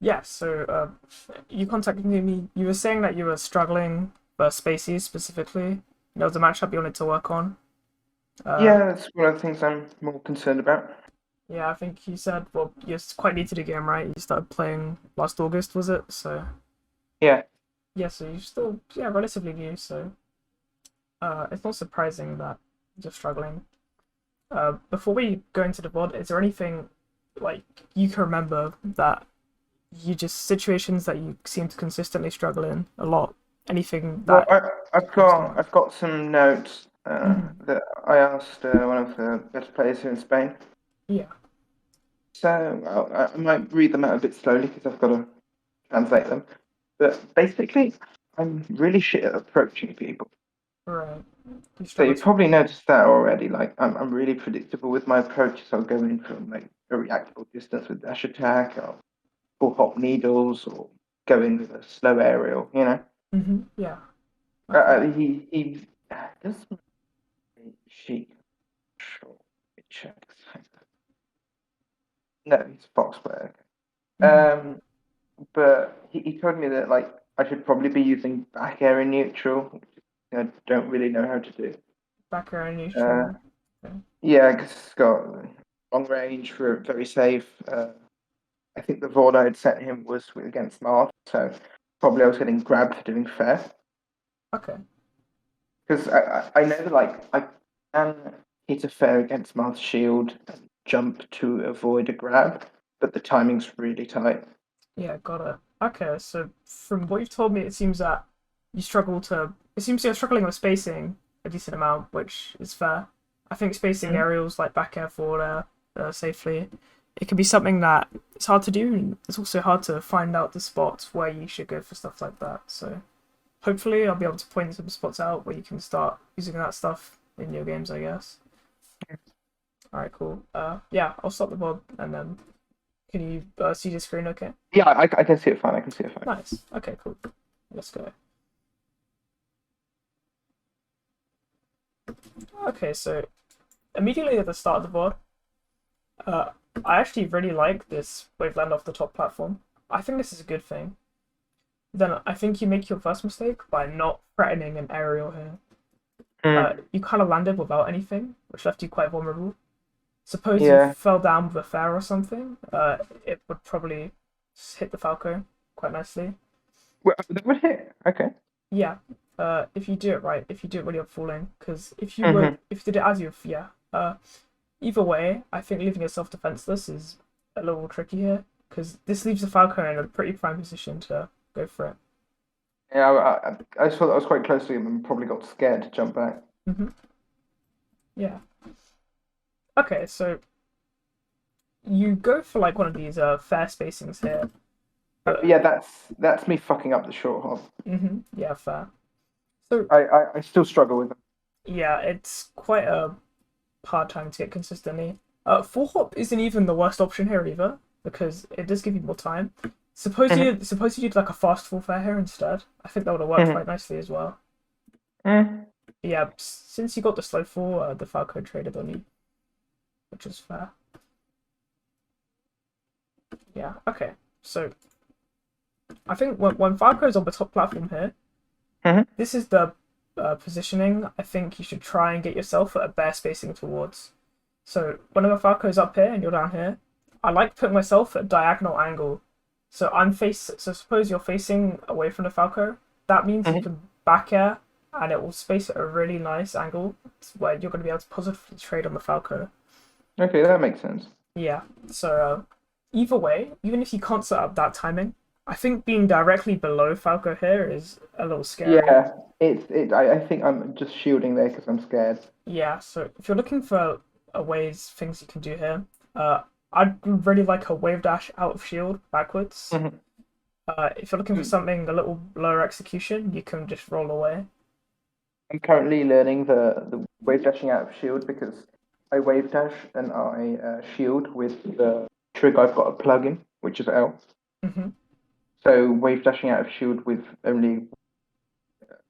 Yeah, so you contacted me. You were saying that you were struggling for Spacies specifically. There was a matchup you wanted to work on. Uh, Yeah, that's one of the things I'm more concerned about. yeah, I think you said, well, you're quite new to the game, right? You started playing last August, was it? So, Yeah. yeah, so you're still, yeah, relatively new. So, it's not surprising that you're struggling. Before we go into the VOD, is there anything like you can remember that you just situations that you seem to consistently struggle in a lot? Anything Well, that comes to mind? I've got some notes Hmm. that I asked one of the best players here in Spain. Yeah. So I might read them out a bit slowly because I've got to translate them. But basically, I'm really shit at approaching people. Right. You So struggle you've to. probably noticed that already. Like I'm really predictable with my approaches. I'll go in from like a reactable distance with dash attack, or full hop needles, or go in with a slow aerial. Yeah. Okay. He does Sheik. Sure, it checks. No, he's a Fox player. Hmm. But he told me that like I should probably be using back air in neutral, which I don't really know how to do. Back air Uh, neutral. Okay. yeah, because it's got long range for very safe. I think the Vord I had set him was against Mars, so probably I was getting grabbed for doing fair. Okay. Because I know that like I can hit a fair against Mars shield and jump to avoid a grab, but the timing's really tight. Yeah, got it. Okay, so from what you've told me, it seems that you struggle to. It seems you're struggling with spacing a decent amount, which is fair. I think spacing Mhm. aerials like back air forward air safely, it can be something that it's hard to do, and it's also hard to find out the spots where you should go for stuff like that. So hopefully, I'll be able to point some spots out where you can start using that stuff in your games, I guess. All right, cool. Yeah, I'll stop the mod and then can you see the screen? Okay. Yeah, I can see it fine. I can see it fine. Nice. Okay, cool. Let's go. Okay, so immediately at the start of the board, uh, I actually really like this waveland off the top platform. I think this is a good thing. Then I think you make your first mistake by not threatening an aerial here. Mm. You kind of landed without anything, which left you quite vulnerable. Suppose you Yeah. fell down with a fair or something, it would probably hit the Falco quite nicely. Well, that would hit. Okay. Yeah, if you do it right, if you do it when you're falling, because Hmm. if you did it as you, yeah. Either way, I think leaving yourself defenseless is a little tricky here, because this leaves the Falcon in a pretty prime position to go for it. Yeah, I saw that I was quite close to him and probably got scared to jump back. Hmm. Yeah. Okay, so you go for like one of these fair spacings here. But Yeah, that's me fucking up the short hop. yeah, fair. So I still struggle with them. yeah, it's quite a hard time to get consistently. Full hop isn't even the worst option here either, because it does give you more time. Hmm. Suppose you did like a fast full fair here instead. I think that would have worked Hmm. quite nicely as well. Mm. But yeah, since you got the slow fall, the Falco traded on you, which is fair. Yeah, okay. So I think when Falco's on the top platform here, Hmm. this is the positioning I think you should try and get yourself at a bear spacing towards. So whenever Falco's up here and you're down here, I like putting myself at a diagonal angle. So suppose you're facing away from the Falco. That means you Hmm. can back air and it will space at a really nice angle where you're going to be able to positively trade on the Falco. Okay, that makes sense. Yeah. So either way, even if you can't set up that timing, I think being directly below Falco here is a little scary. Yeah, I think I'm just shielding there because I'm scared. Yeah, so if you're looking for things you can do here, I'd really like a wave dash out of shield backwards. Hmm. If you're looking for something a little lower execution, you can just roll away. I'm currently learning the wave dashing out of shield because I wave dash and I shield with the trig I've got a plug in, which is L. Hmm. So wave dashing out of shield with only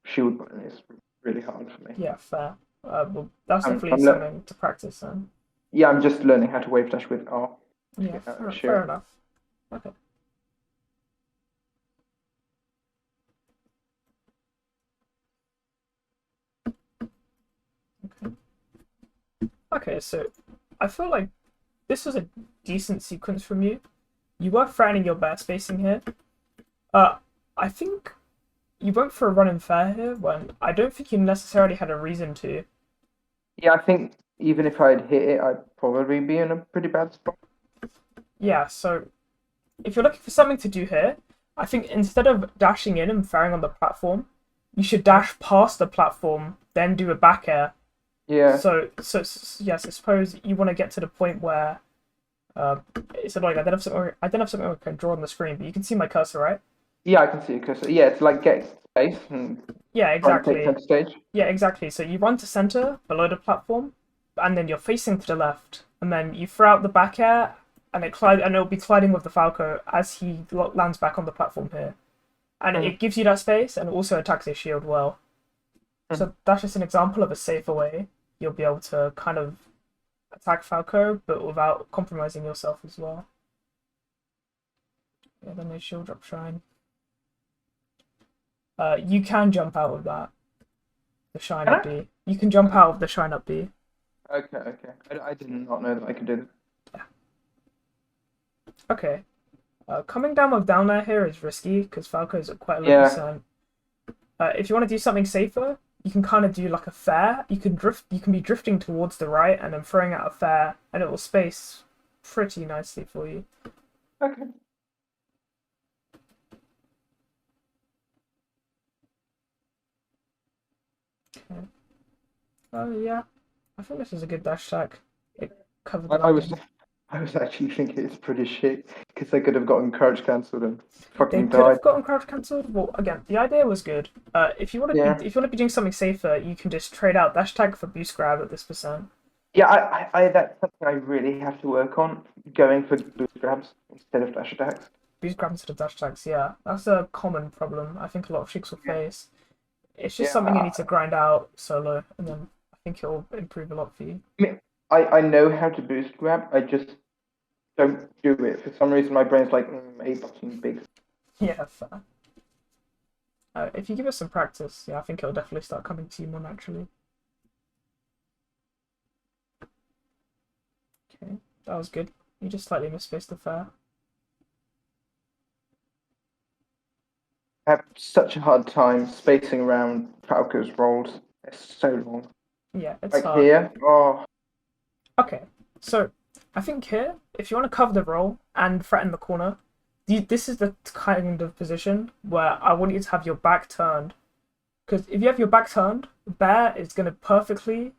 shield button is really hard for me. Yeah, fair. Well, that's definitely I'm something to practice then. Yeah, I'm just learning how to wave dash with R to Yeah, get out of fair shield. enough. Okay. Okay, so I feel like this was a decent sequence from you. You were threatening your bear spacing here. Uh, I think you went for a run and fair here when I don't think you necessarily had a reason to. Yeah, I think even if I'd hit it, I'd probably be in a pretty bad spot. Yeah, so if you're looking for something to do here, I think instead of dashing in and firing on the platform, you should dash past the platform, then do a back air. Yeah, Yes, I suppose you want to get to the point where it's annoying. I don't have something I can draw on the screen, but you can see my cursor, right? yeah, I can see it. Cause yeah, it's like getting space and Yeah, trying to take exactly. center stage. Yeah, exactly. So you run to center below the platform, and then you're facing to the left, and then you throw out the back air, and it'll be colliding with the Falco as he lands back on the platform here, and Mhm, it gives you that space and also attacks his shield well. mhm. So that's just an example of a safer way you'll be able to kind of attack Falco, but without compromising yourself as well. Yeah, then no shield drop shrine. You can jump out of that, the shrine Can up I? B. You can jump out of the shrine up B. Okay, okay. I did not know that I could do that. Yeah. Okay. Coming down with down air here is risky because Falco's at quite a low Yeah, percent. If you want to do something safer, you can kind of do like a fair. You can drift. You can be drifting towards the right and then throwing out a fair, and it will space pretty nicely for you. okay. Okay. Oh yeah, I think this is a good dash attack. It covered I, the I was landing. I was actually thinking it's pretty shit because they could have gotten crouch cancelled and They fucking could died. have gotten crouch cancelled. Well, again, the idea was good. Yeah, If you want to be doing something safer, you can just trade out dash tag for boost grab at this percent. yeah. That's something I really have to work on. Going for boost grabs instead of dash attacks. Boost grab instead of dash tags, yeah, that's a common problem. I think a lot of Sheiks will Yeah, face. It's just yeah. something you need to grind out solo, and then I think it'll improve a lot for you. I mean, I know how to boost grab. I just don't do it for some reason. My brain's like A button big. Yeah, fair. If you give it some practice, yeah, I think it'll definitely start coming to you more naturally. Okay, that was good. You just slightly misspaced the fair. I have such a hard time spacing around Falco's rolls. It's so long. Yeah, it's Like hard. here, oh, Okay, so I think here, if you want to cover the roll and threaten the corner, this is the kind of position where I want you to have your back turned. Because if you have your back turned, Bear is going to perfectly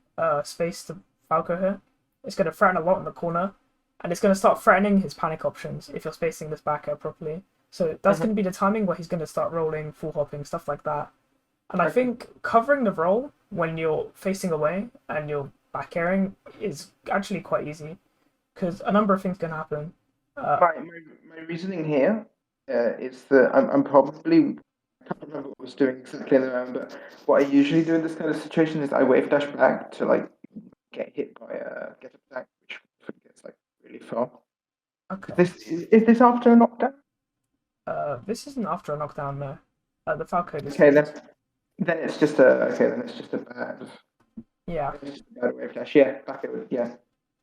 space the Falco here. It's going to threaten a lot in the corner, and it's going to start threatening his panic options if you're spacing this back air properly. So that's mhm, going to be the timing where he's going to start rolling, full hopping, stuff like that. And I okay. think covering the roll when you're facing away and you're back airing is actually quite easy because a number of things can happen. Uh, My reasoning here is that I'm probably I can't remember what I was doing exactly in the round, but what I usually do in this kind of situation is I wave dash back to like get hit by a get attack, which gets like really far. okay. Is this after a knockdown? This isn't after a knockdown, no. The Falco just Okay, hits. then it's just a okay, then Yeah, it's just a bad wave dash. Yeah, back it. Yeah.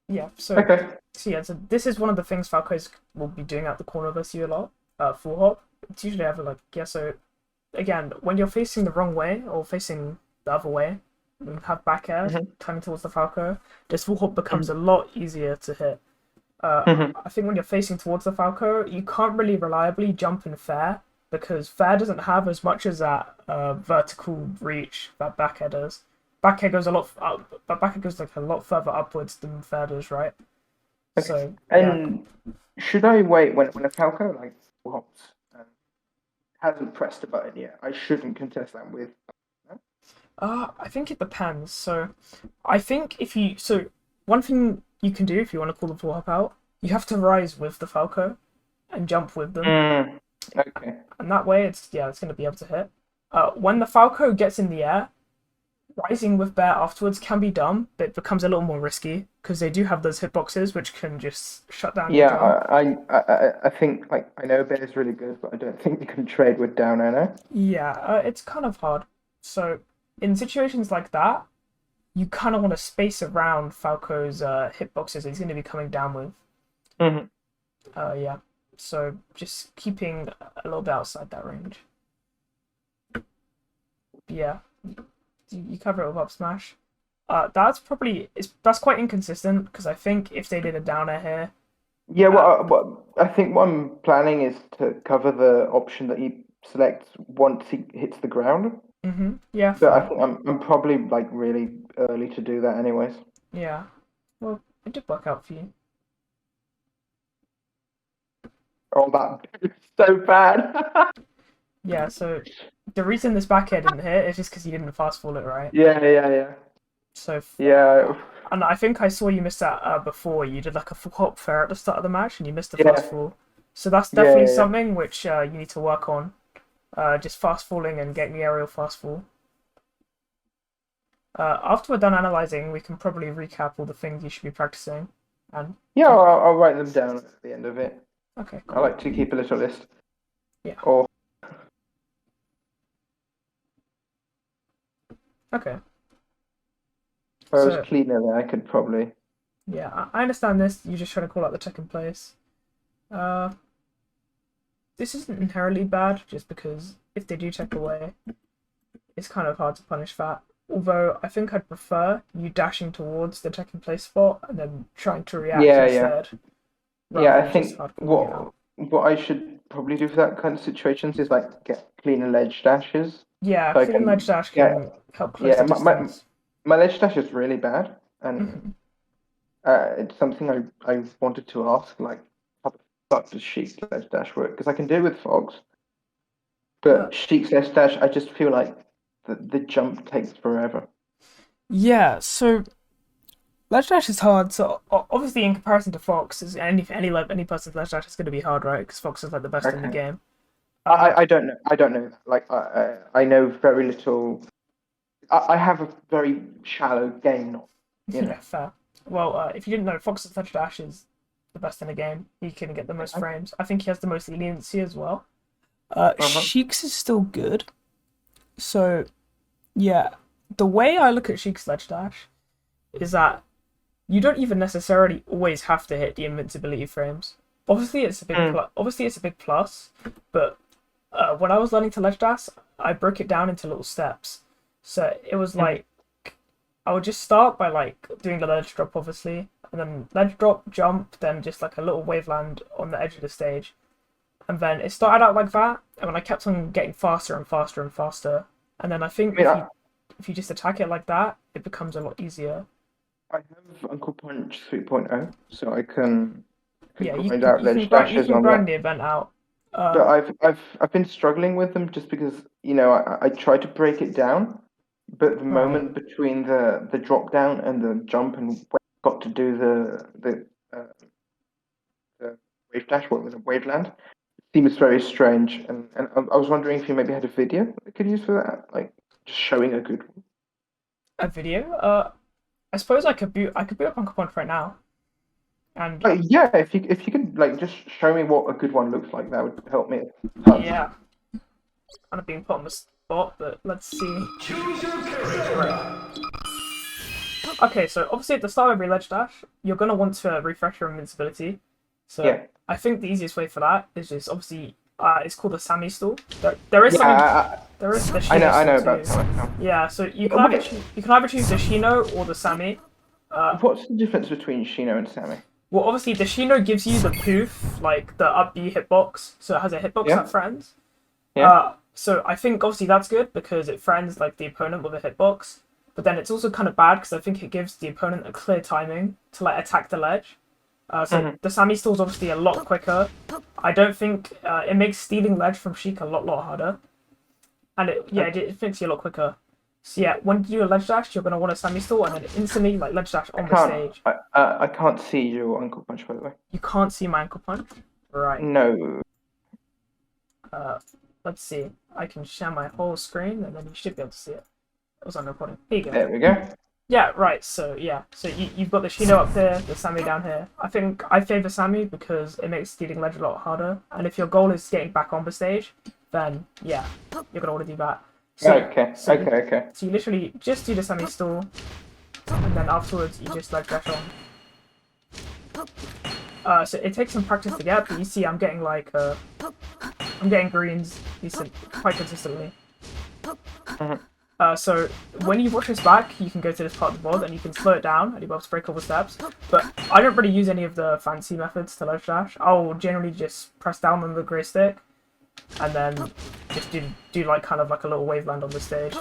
yeah. Okay. So this is one of the things Falcos will be doing at the corner versus you a lot. Full hop. It's usually ever like yeah. So again, when you're facing the wrong way or facing the other way, and have back air Hmm. coming towards the Falco, this full hop becomes Hmm. a lot easier to hit. Hmm. I think when you're facing towards the Falco, you can't really reliably jump in fair because fair doesn't have as much as that vertical reach that back air does. Back air goes a lot up, but back air goes like a lot further upwards than fair does, right? Okay. So yeah, And should I wait when a Falco like hops and hasn't pressed a button yet? I shouldn't contest that with. I think it depends. I think if you so one thing you can do if you want to call the full hop out, you have to rise with the Falco and jump with them, Mm, okay. and that way it's going to be able to hit. When the Falco gets in the air, rising with bear afterwards can be done, but it becomes a little more risky because they do have those hitboxes which can just shut down your Yeah, jump. I think like I know Bear is really good, but I don't think you can trade with down. I know. Yeah, it's kind of hard. So in situations like that, you kind of want to space around Falco's hitboxes that he's going to be coming down with. Hmm. Yeah. So just keeping a little bit outside that range. Yeah. You cover it with up smash. That's quite inconsistent because I think if they did a downer here, Yeah, uh, what I think what I'm planning is to cover the option that he selects once he hits the ground. yeah, But I fair, think I'm probably like really early to do that anyways. yeah. Well, it did work out for you. Oh, that is so bad. Yeah. So the reason this back air didn't hit is just because you didn't fast fall it right. Yeah, yeah, yeah. So, Yeah, and I think I saw you miss that before. You did like a full hop fair at the start of the match, and you missed the fast yeah, fall. So that's yeah, definitely yeah, yeah. something which you need to work on. Just fast falling and getting the aerial fast fall. After we're done analyzing, we can probably recap all the things you should be practicing. And Yeah, do you... I'll write them down at the end of it. Okay, I cool. like to keep a little list. Yeah. Or Okay. if I was So cleaner there, I could probably. yeah, I understand this. You're just trying to call out the second place. Uh, this isn't inherently bad, just because if they do check away, it's kind of hard to punish that. Although I think I'd prefer you dashing towards the second place spot and then trying to react Yeah, yeah, instead, yeah. rather I than just think hardcore it out. what I should probably do for that kind of situations is like get cleaner ledge dashes, Yeah, so I clean ledge can dash get. can help close Yeah, the distance. my ledge dash is really bad, and Mhm. it's something I wanted to ask, like how the fuck does Sheik's ledge dash work? Because I can do it with Fox, Uh, but Sheik's ledge dash, I just feel like the jump takes forever. yeah, so ledge dash is hard. So obviously, in comparison to Fox, is any person's ledge dash is going to be hard, right? Because Fox is like the best in the Okay. game. Uh, I don't know. I don't know that. Like I know very little. I have a very shallow game knowledge, you know. yeah, fair. Well, if you didn't know, Fox's ledge dash is the best in the game. He can get the most Okay. frames. I think he has the most leniency as well. Uh-huh. Sheik's is still good. So yeah, the way I look at Sheik's ledge dash is that you don't even necessarily always have to hit the invincibility frames. Mm. Obviously, it's a big plus. But when I was learning to ledge dash, I broke it down into little steps. So it was Mhm. like I would just start by like doing the ledge drop, obviously, and then ledge drop, jump, then just like a little wave land on the edge of the stage. And then it started out like that, and then I kept on getting faster and faster and faster. And then I I think mean, if you just attack it like that, it becomes a lot easier. I have Uncle Punch 3.0, so I can Yeah, grind out ledge you dashes can on grind that. the event out. But I've been struggling with them just because I try to break it down, but the Right. moment between the drop down and the jump and when I got to do the wave dash, what was it, wave land, seems very strange. And I was wondering if you maybe had a video I could use for that, like just showing a good one. A video. I suppose I could boot up Uncle Punch right now, and Yeah, if you could like just show me what a good one looks like, that would help me a ton. yeah, kind of being put on the spot. But let's see. Right. Okay, so obviously at the start of every ledge dash, you're gonna want to refresh your invincibility. So Yeah, I think the easiest way for that is just obviously it's called the Sammy stall. There is yeah, something there is the Shino I stall know about too. that now. Yeah, so Wait, you can either choose the Shino or the Sammy. what's the difference between Shino and Sammy? Well, obviously the Shino gives you the poof, like the up B hitbox, so it has a hitbox Yeah, that friends. yeah. So I think obviously that's good because it friends like the opponent with a hitbox. But then it's also kind of bad because I think it gives the opponent a clear timing to like attack the ledge. So Hmm. the Sammy stall's obviously a lot quicker. I don't think it makes stealing ledge from Sheik a lot harder, and it makes you a lot quicker. So yeah, when you do a ledge dash, you're gonna want a Sammy stall and then instantly like ledge dash I on the can't. stage. I can't see your Uncle Punch, by the way. You can't see my ankle punch, right? No. Uh, let's see. I can share my whole screen and then you should be able to see it. It was on recording. Here you go. There we go. Yeah, right. So yeah, so you've got the Shino up here, the Sammy down here. I think I favor Sammy because it makes stealing ledge a lot harder. And if your goal is getting back on the stage, then yeah, you're gonna want to do that. So Okay. so you Okay. Okay. so you literally just do the Sammy stall, and then afterwards you just ledge dash on. So it takes some practice to get, but you see I'm getting like I'm getting greens quite consistently. So when you watch this back, you can go to this part of the board and you can slow it down and you'll be able to break all the steps. But I don't really use any of the fancy methods to ledge dash. I'll generally just press down on the grey stick and then just do like kind of like a little waveland on the stage.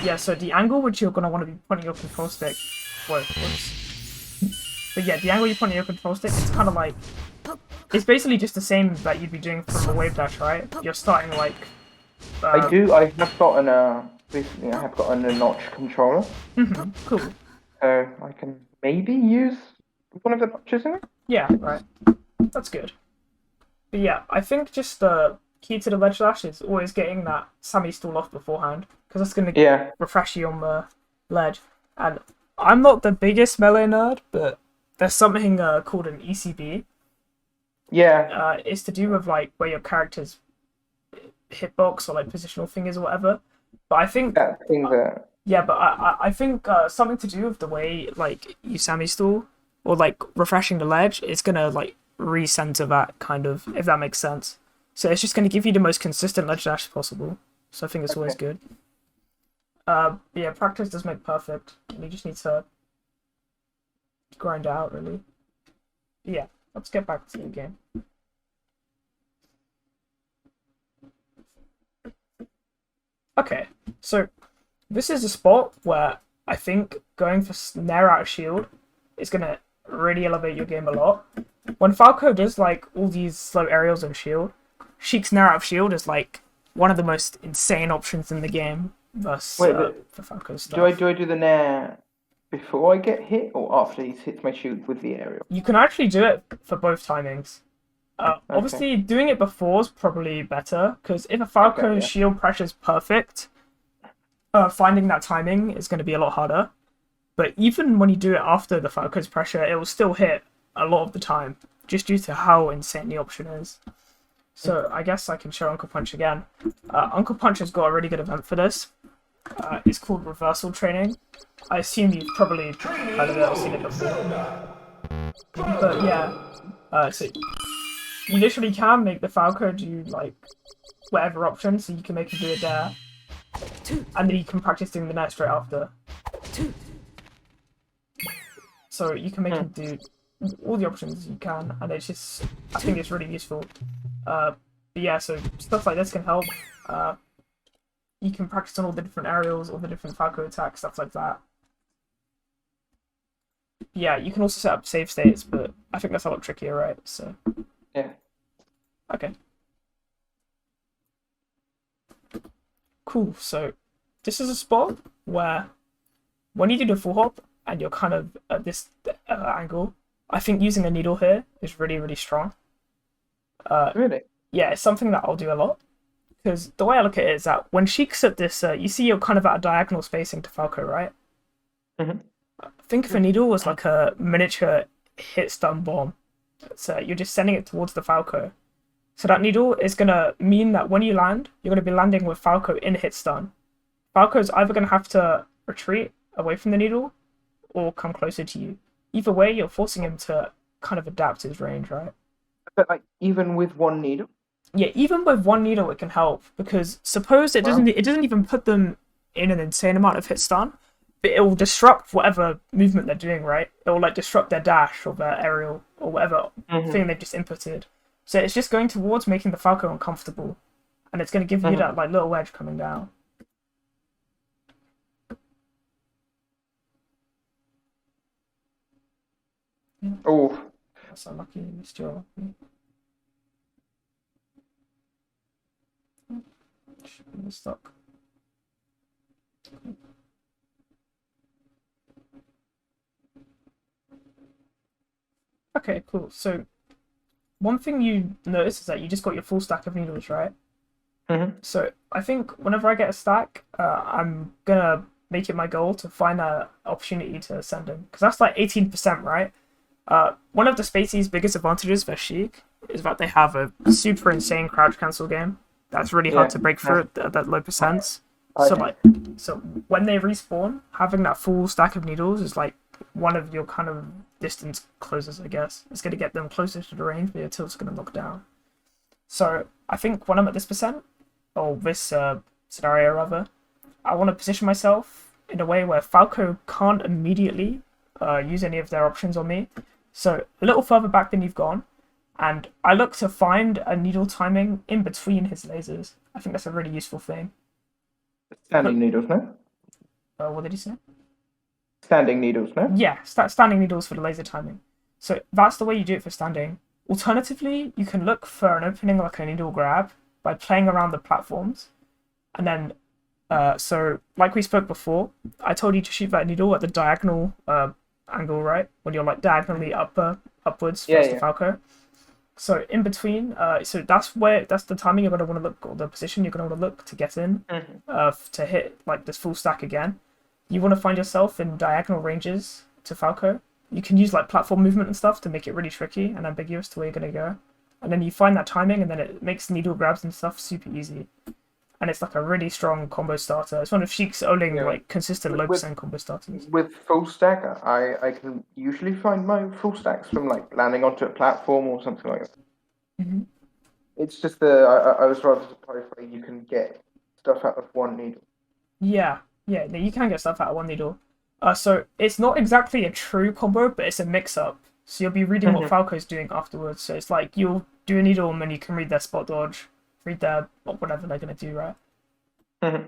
Yeah, so the angle which you're gonna want to be pointing your control stick. But yeah, the angle you're pointing your control stick, it's kind of like it's basically just the same that you'd be doing from a wave dash, right? You're starting like. I have gotten recently. I have gotten a notch controller. Cool. So I can maybe use one of the notches in it. Yeah, right. That's good. But yeah, I think just the key to the ledge dash is always getting that Sammy stall off beforehand, because that's going to refresh you on the ledge. And I'm not the biggest melee nerd, but there's something called an ECB. Yeah. It's to do with like where your character's hitbox or like positional fingers or whatever. But I think that thing there. Yeah, but I think something to do with the way like you Sammy stall or like refreshing the ledge is gonna like recenter that kind of, if that makes sense. So it's just gonna give you the most consistent ledge dash possible. So I think it's always good. Yeah, practice does make perfect. You just need to grind it out really. But yeah, let's get back to the game. Okay, so this is a spot where I think going for snare out of shield is going to really elevate your game a lot. When Falco does like all these slow aerials and shield, Sheik's snare out of shield is like one of the most insane options in the game versus for Falco's stuff. Do I do the nair before I get hit or after he hits my shield with the aerial? You can actually do it for both timings. Obviously, doing it before is probably better, because if a Falco's shield pressure is perfect, finding that timing is going to be a lot harder. But even when you do it after the Falco's pressure, it will still hit a lot of the time, just due to how insane the option is. So I guess I can show Uncle Punch again. Uncle Punch has got a really good event for this. It's called Reversal Training. I assume you've probably heard of it or seen it before. But yeah, so you literally can make the Falco do like whatever option, so you can make him do it there, and then you can practice doing the net straight after. So you can make him do all the options you can, and it's just, I think it's really useful. But yeah, so stuff like this can help. You can practice on all the different aerials, all the different Falco attacks, stuff like that. Yeah, you can also set up save states, but I think that's a lot trickier, right? So. Yeah. Okay. Cool. So this is a spot where when you do the full hop and you're kind of at this angle, I think using a needle here is really, really strong. Really? Yeah, it's something that I'll do a lot. Because the way I look at it is that when Sheik's at this, you see you're kind of at a diagonal spacing to Falco, right? Mm-hmm. Think of a needle as like a miniature hit stun bomb. So you're just sending it towards the Falco. So that needle is going to mean that when you land, you're going to be landing with Falco in hit stun. Falco's either going to have to retreat away from the needle or come closer to you. Either way, you're forcing him to kind of adapt his range, right? But like even with one needle? Yeah, even with one needle it can help, because suppose it doesn't even put them in an insane amount of hit stun, but it will disrupt whatever movement they're doing, right? It will like disrupt their dash or their aerial or whatever thing they've just inputted. So it's just going towards making the Falco uncomfortable, and it's going to give you that like little wedge coming down. Yeah. Oh, That's unlucky. You missed your. Should be stuck. Okay, cool. So one thing you notice is that you just got your full stack of needles, right? So I think whenever I get a stack, I'm gonna make it my goal to find that opportunity to send them, because that's like 18%, right? One of the Spacies' biggest advantages for Sheik is that they have a super insane crouch cancel game that's really hard to break through at that low percents. So Okay. like, so when they respawn, having that full stack of needles is like one of your kind of distance closers, I guess. It's going to get them closer to the range, but your tilt's going to knock down. So I think when I'm at this percent, or this scenario rather, I want to position myself in a way where Falco can't immediately use any of their options on me. So a little further back than you've gone, and I look to find a needle timing in between his lasers. I think that's a really useful thing. Standing needles, no? What did he say? Standing needles, no? Yeah, standing needles for the laser timing. So that's the way you do it for standing. Alternatively, you can look for an opening like a needle grab by playing around the platforms, and then so like we spoke before, I told you to shoot that needle at the diagonal angle, right? When you're like diagonally upwards Yeah, first to yeah. Falco. So in between, so that's the timing you're gonna want to look, or the position you're gonna want to look to get in, Hmm. to hit like this full stack again. You want to find yourself in diagonal ranges to Falco. You can use like platform movement and stuff to make it really tricky and ambiguous to where you're gonna go. And then you find that timing, and then it makes needle grabs and stuff super easy. And it's like a really strong combo starter. It's one of Sheik's only Yeah. like consistent With, low with percent combo starters. with full stack, I can usually find my full stacks from like landing onto a platform or something like that. Mm-hmm. It's just I was rather surprised that you can get stuff out of one needle. Yeah, yeah, you can get stuff out of one needle. So it's not exactly a true combo, but it's a mix-up. So you'll be reading what Hmm. Falco's doing afterwards. So it's like you'll do a needle and then you can read their spot dodge, read their whatever they're gonna do, right? Hmm.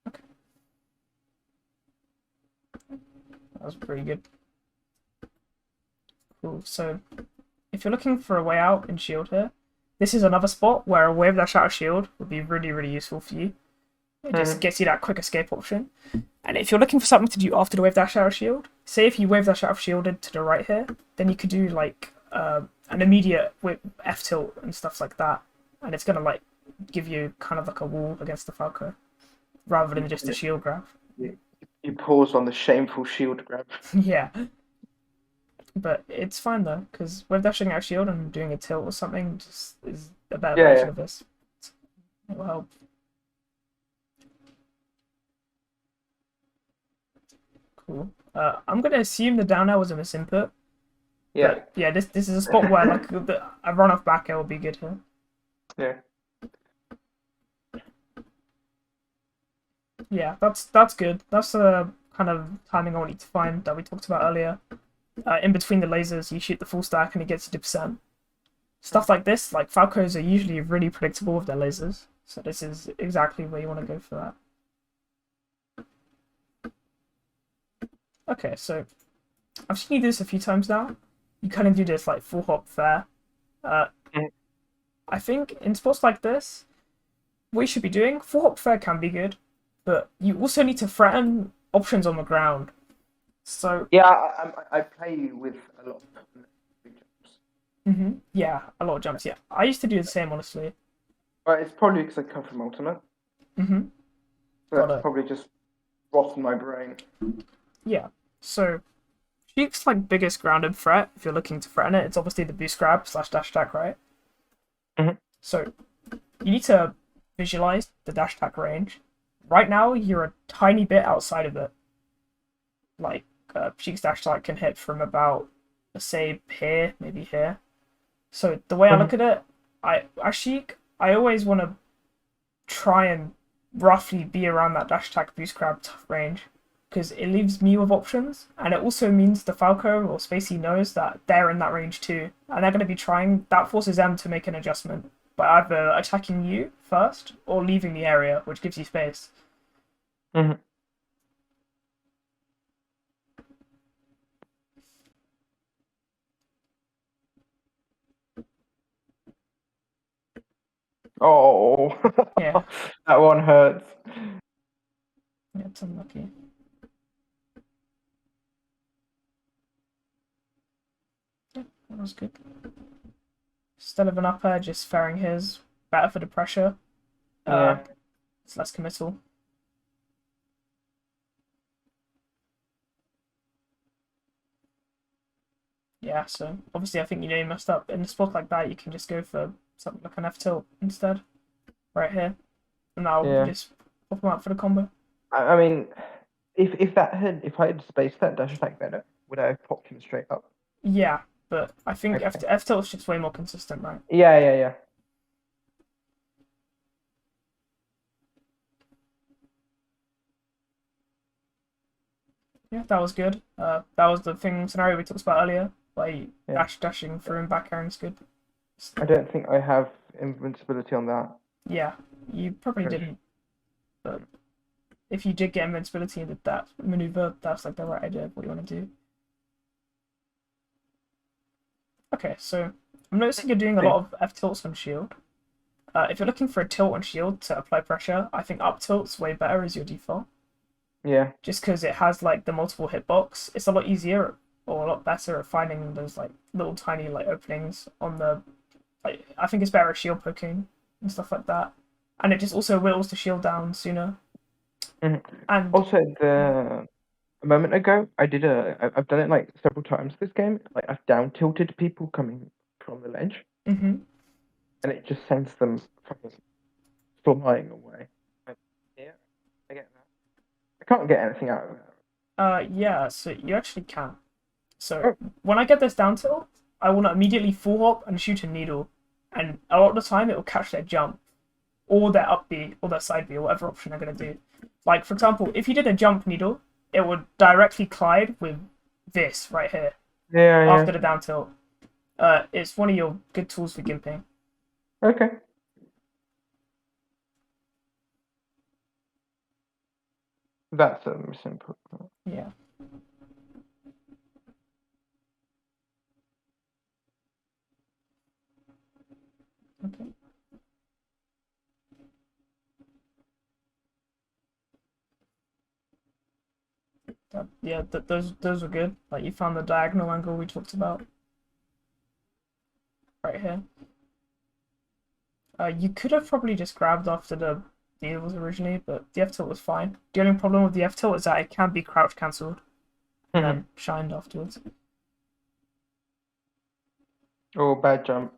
Okay, that was pretty good. Cool. So if you're looking for a way out in shield here, this is another spot where a wave dash out of shield would be really, really useful for you. It just Hmm. gets you that quick escape option. And if you're looking for something to do after the wave dash out of shield, say if you wave dash out of shielded to the right here, then you could do like an immediate with F tilt and stuff like that, and it's gonna like give you kind of like a wall against the Falco rather than just a shield grab. You pause on the shameful shield grab. Yeah, but it's fine though because wave dashing out of shield and doing a tilt or something just is a better Yeah, version yeah. of this. It will help. Cool. I'm gonna assume the down air was a misinput. Yeah, But yeah, this is a spot where like a run off back air will be good here. yeah. Yeah, that's good. That's the kind of timing I want you to find that we talked about earlier. In between the lasers, you shoot the full stack and it gets you to percent. Stuff like this, like Falcos, are usually really predictable with their lasers. So this is exactly where you want to go for that. Okay, so I've seen you do this a few times now. You kind of do this like full hop fair. Uh, Mhm. I think in spots like this, what you should be doing, full hop fair can be good, but you also need to threaten options on the ground. So, Yeah, I play with a lot of jumps. yeah, a lot of jumps. Yeah, I used to do the same, honestly. But it's probably because I come from ultimate, hmm so Got that's it. probably just rotting my brain. Yeah. So, Sheik's like biggest grounded threat, if you're looking to threaten it, it's obviously the boost grab slash dash attack, right? Mhm. So, you need to visualize the dash attack range. Right now, you're a tiny bit outside of it. Like, Sheik's dash attack can hit from about, let's say, here, maybe here. So, the way I look Mhm. at it, as Sheik, I always want to try and roughly be around that dash attack boost grab range because it leaves me with options, and it also means the Falco or Spacey knows that they're in that range too, and they're going to be trying. That forces them to make an adjustment by either attacking you first or leaving the area, which gives you space. Mhm. Oh, Yeah, that one hurts. yeah, it's unlucky. Yeah, that was good. Instead of an upper, just fairing his better for the pressure. Uh, Yeah. it's less committal. Yeah, so obviously I think you messed up. In a spot like that, you can just go for something like an F tilt instead, right here. and now you Yeah. just pop them out for the combo. I mean, if I had spaced that dash attack better, would I have popped him straight up? Yeah, but I think Okay. F tilt's just way more consistent, right? Yeah, yeah, yeah. Yeah, that was good. That was the thing scenario we talked about earlier, like Yeah. dashing through and back airing's good. I don't think I have invincibility on that. Yeah, you probably Gosh. didn't, but if you did get invincibility and did that maneuver, that's like the right idea of what you want to do. Okay, so I'm noticing you're doing a lot of F tilts on shield. If you're looking for a tilt on shield to apply pressure, I think up tilt's way better as your default. Yeah. Just because it has like the multiple hitbox, it's a lot easier or a lot better at finding those like little tiny like openings on the like. I think it's better at shield poking and stuff like that, and it just also whittles the shield down sooner. Mhm. And Also, a moment ago, I've done it like several times this game. Like I've down tilted people coming from the ledge, mm-hmm. and it just sends them fucking flying away. Like, yeah, I get that. I can't get anything out of it. Yeah, so you actually can. So Oh, when I get this down tilt, I want to immediately full hop and shoot a needle, and a lot of the time it will catch their jump or their up B or their side B or whatever option they're gonna do. Like for example, if you did a jump needle, it would directly collide with this right here yeah, after yeah. the down tilt. It's one of your good tools for gimping. Okay. That's a simple. Yeah. Okay. Yeah. Those were good. Like you found the diagonal angle we talked about right here. You could have probably just grabbed after the needles originally, but the F tilt was fine. The only problem with the F tilt is that it can be crouch cancelled and Mhm. then shined afterwards. Oh, bad jump.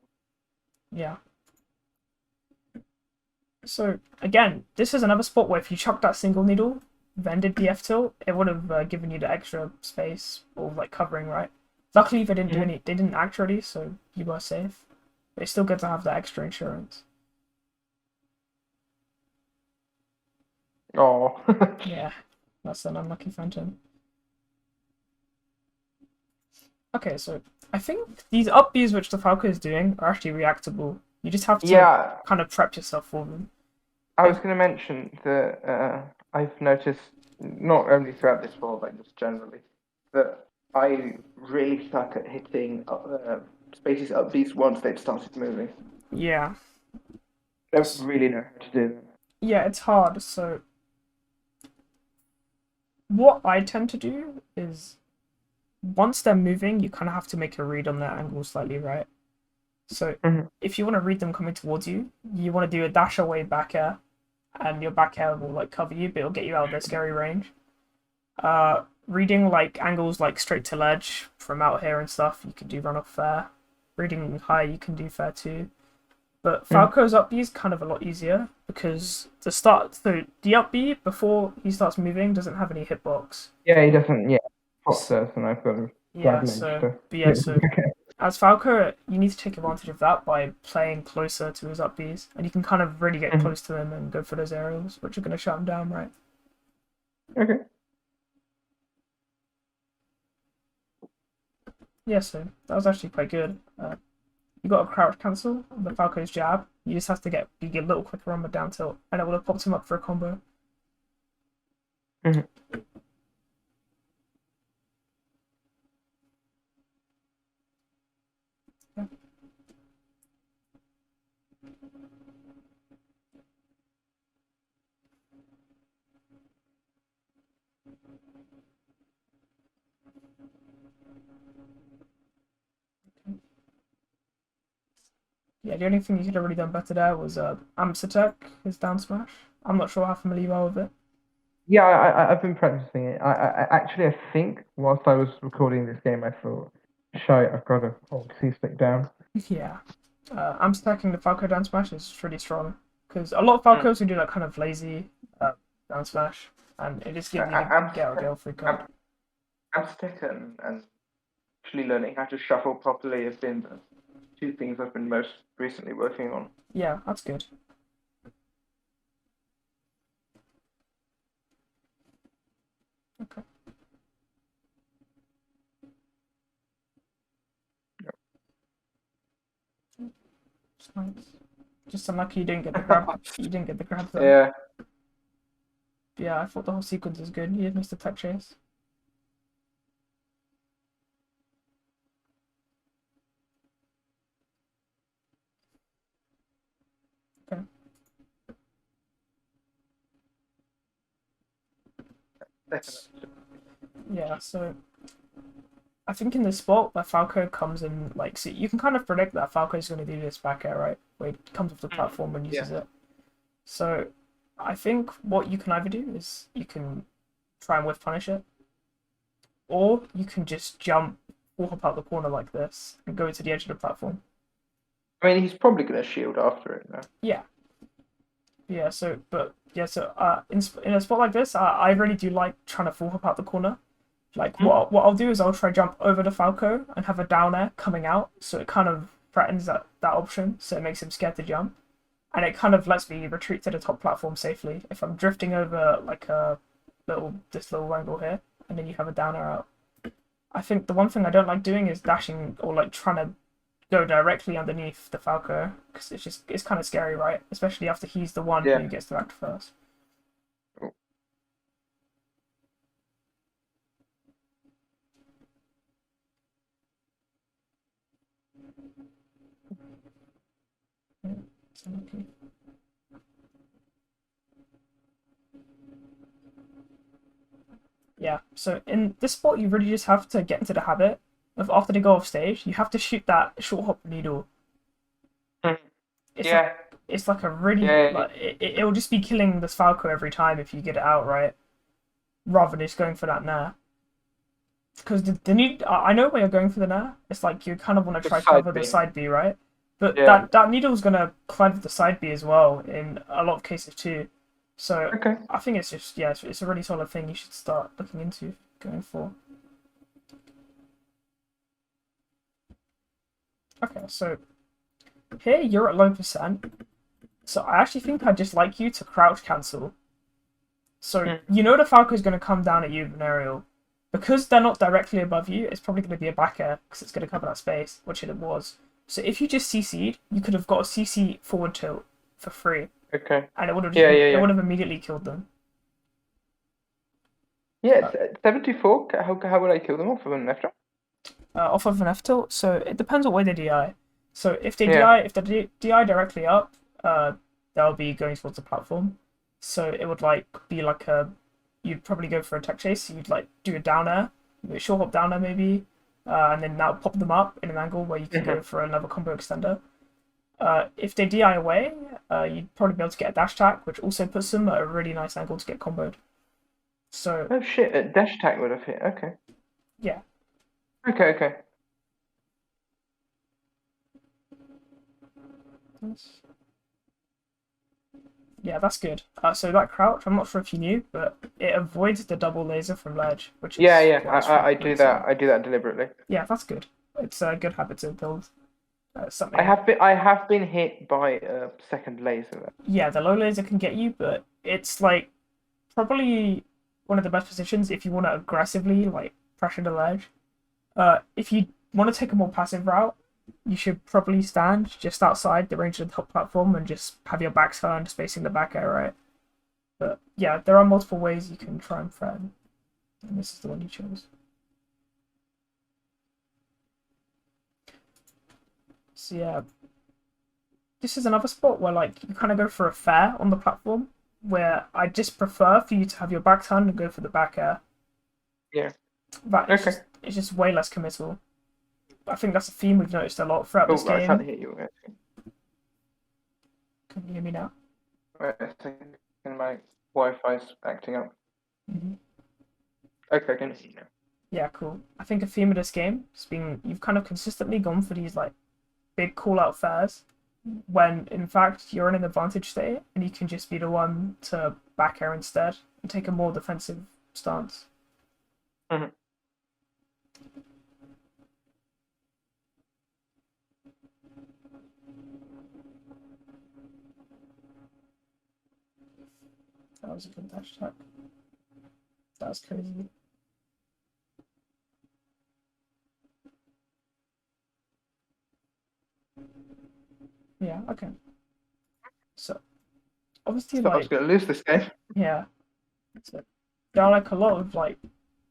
Yeah. So again, this is another spot where if you chucked that single needle, then did the F tilt, it would have given you the extra space or like covering, right? Luckily, they didn't do Mhm. any. They didn't actually, so you were safe. But it's still good to have that extra insurance. Oh. Yeah, that's an unlucky phantom. Okay, so I think these up Bs which the Falco is doing are actually reactable. You just have to Yeah, kind of prep yourself for them. I was If going to mention that I've noticed not only throughout this world, but just generally, that I really suck at hitting spaces up these once they've started moving. yeah, I don't really know how to do that. yeah, it's hard. So what I tend to do is once they're moving, you kind of have to make a read on their angle slightly, right? So Mhm. if you want to read them coming towards you, you want to do a dash away back air, and your back air will like cover you, but it'll get you out of their scary range. Reading like angles like straight to ledge from out here and stuff, you can do run off fair. Reading high, you can do fair too. But Mhm. Falco's up B is kind of a lot easier because the up B before he starts moving doesn't have any hitbox. Yeah, he doesn't. Yeah, Fox does, and I've got to Yeah, grab ledge so to. but yeah, so as Falco, you need to take advantage of that by playing closer to his up Bs, and you can kind of really get Mhm. close to him and go for those aerials, which are going to shut him down, right? Okay. Yeah, so that was actually quite good. You got a crouch cancel on the Falco's jab. You just have to get a little quicker on the down tilt, and it would have popped him up for a combo. Mhm. Yeah. Yeah, the only thing you could have really done better there was Amsatek, his down smash. I'm not sure how familiar you are with it. Yeah, I've been practicing it. I think whilst I was recording this game, I thought, shite, I've got to hold C-stick down. Yeah. Amsateking the Falco down smash is pretty strong. because a lot of Mm. Falcos will do that kind of lazy down smash, and it just gives you the get out of jail free card. Amstec and actually learning how to shuffle properly have been the two things I've been most recently working on. Yeah, that's good. Okay. Just nice. Just unlucky you didn't get the grab. You didn't get the grab there. Yeah. Yeah, I thought the whole sequence was good. You just missed the tech chase. Okay. Definitely. Yeah, so I think in the spot where Falco comes in, like, so you can kind of predict that Falco's going to do this back air, right? Where he comes off the platform and Yeah. uses it. So I think what you can either do is you can try and whiff punish it, or you can just jump or hop out the corner like this and go to the edge of the platform. I mean, he's probably going to shield after it now. Yeah. Yeah, so, but, yeah, so in a spot like this, I really do like trying to full hop out the corner. Like, what I'll do is I'll try jump over the Falco and have a down air coming out, so it kind of threatens that option, so it makes him scared to jump. And it kind of lets me retreat to the top platform safely if I'm drifting over, like, this little angle here, and then you have a down air out. I think the one thing I don't like doing is dashing or, like, trying to go directly underneath the Falco, because it's kind of scary, right? Especially after he's the one Yeah. who gets to act first. Yeah, so lucky. Yeah, so in this spot, you really just have to get into the habit of after they go off stage, you have to shoot that short hop needle. It's like Yeah. it's like a really Yeah. like it will just be killing this Falco every time if you get it out right, rather than just going for that nair. Because the need, I know where you're going for the nair. It's like you kind of want to The try side cover the B. side B, right? But Yeah. that needle's gonna collide with the side B as well in a lot of cases too. So Okay. I think it's just yeah, it's a really solid thing you should start looking into going for. Okay, so here you're at low percent. So I actually think I'd just like you to crouch cancel. So you know the Falco is going to come down at you with an aerial. Because they're not directly above you, it's probably going to be a back air because it's going to cover that space, which it was. So if you just CC'd, you could have got a CC forward tilt for free, Okay. and it would have Yeah. Yeah. it Yeah. would have immediately killed them. Yeah. It's 74. How would I kill them off of an left? Off of an F tilt. So it depends what way they DI. So if they Yeah. DI, if they DI directly up, they'll be going towards the platform. So it would like be like a, you'd probably go for a tech chase. So you'd like do a down air, a short hop down air maybe, and then that would pop them up in an angle where you can go for another combo extender. If they DI away, you'd probably be able to get a dash attack, which also puts them at a really nice angle to get comboed. So Oh shit! A dash attack would have hit. Okay. yeah, Okay. Okay. yeah, that's good. So that crouch, I'm not sure if you knew, but it avoids the double laser from ledge, which is Yeah. Yeah. why it's I really do that. solid. I do that deliberately. Yeah, that's good. It's a good habit to build. Something. I have been hit by a second laser. Yeah, the low laser can get you, but it's like probably one of the best positions if you want to aggressively like pressure the ledge. If you want to take a more passive route, you should probably stand just outside the range of the top platform and just have your back turned, spacing the back air, right? But yeah, there are multiple ways you can try and threaten, and this is the one you chose. So yeah, this is another spot where like you kind of go for a fair on the platform, where I just prefer for you to have your back turned and go for the back air. Yeah. But Okay. it's just way less committal. I think that's a theme we've noticed a lot throughout this Oh, I can't game. hit you. Can you hear me now? Wait a second. My Wi-Fi's acting up. Mm-hmm. Okay, I can hear you now. Yeah, cool. I think a theme of this game has been you've kind of consistently gone for these like big call out fairs, when in fact you're in an advantage state and you can just be the one to back air instead and take a more defensive stance. Mhm. That was a good dash attack. That was crazy. Yeah, okay. So obviously So I was like going to lose this game. yeah. So there are like a lot of like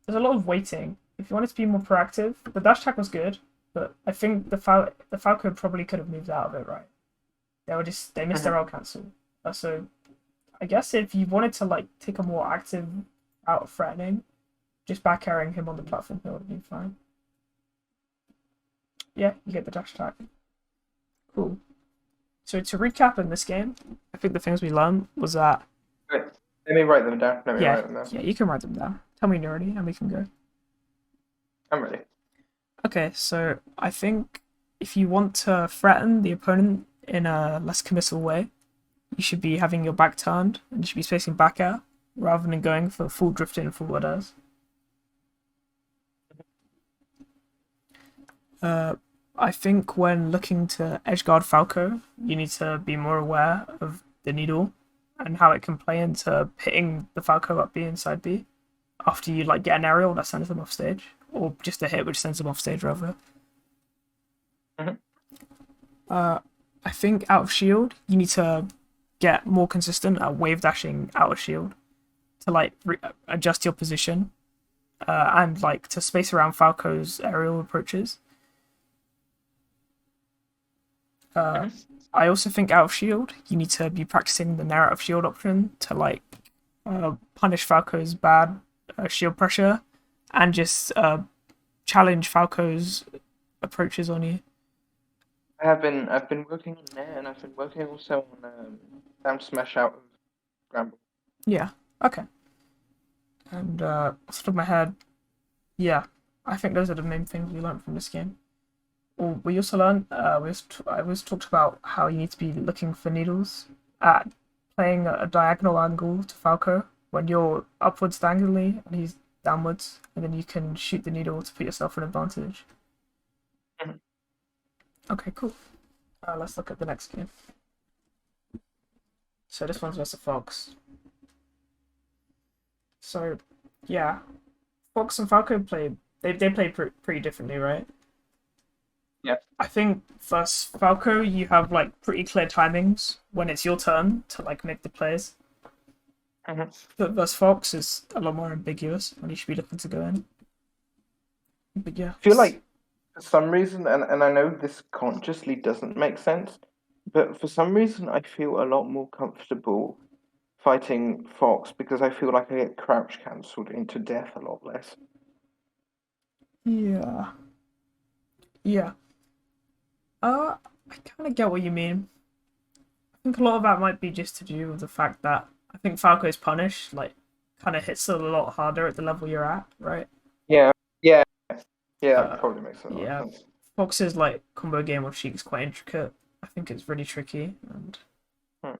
there's a lot of waiting. If you wanted to be more proactive, the dash attack was good, but I think the Falco probably could have moved out of it, right? They missed their Mhm. roll cancel. So I guess if you wanted to like take a more active out of threatening, just back airing him on the platform here would have been fine. Yeah, you get the dash attack. Cool. So to recap in this game, I think the things we learned was that Wait, let me write them down. Let me yeah, write them down. yeah, you can write them down. Tell me when you're ready and we can go. I'm ready. Okay, so I think if you want to threaten the opponent in a less committal way, you should be having your back turned and you should be spacing back air rather than going for full drift in forward airs. Uh, I think when looking to edgeguard Falco, you need to be more aware of the needle and how it can play into hitting the Falco up B inside B after you like get an aerial that sends them off stage, or just a hit which sends them off stage rather. Mhm. Uh, I think out of shield, you need to get more consistent at wave dashing out of shield to like adjust your position and like to space around Falco's aerial approaches. Uh, Mhm. I also think out of shield, you need to be practicing the narrative shield option to like punish Falco's bad shield pressure and just challenge Falco's approaches on you. I've been working on there, and I've been working also on down smash out of Bramble. Yeah, okay. And off the top of my head, yeah, I think those are the main things we learned from this game. Well, we also learned, I was talked about how you need to be looking for needles at playing a diagonal angle to Falco when you're upwards diagonally and he's downwards, and then you can shoot the needle to put yourself in advantage. Mhm. Okay, cool. Let's look at the next game. So this one's versus Fox. So, yeah, Fox and Falco they play pretty differently, right? Yeah. I think first Falco, you have like pretty clear timings when it's your turn to like make the plays. Mhm. But versus Fox is a lot more ambiguous when you should be looking to go in. But yeah, I feel like for some reason, and I know this consciously doesn't make sense, but for some reason I feel a lot more comfortable fighting Fox because I feel like I get crouch cancelled into death a lot less. yeah, yeah. I kind of get what you mean. I think a lot of that might be just to do with the fact that I think Falco's punish like kind of hits a lot harder at the level you're at, right? Yeah, yeah, yeah. That Uh, probably makes a lot yeah, of sense. Fox's like combo game with Sheik is quite intricate. I think it's really tricky and Hmm.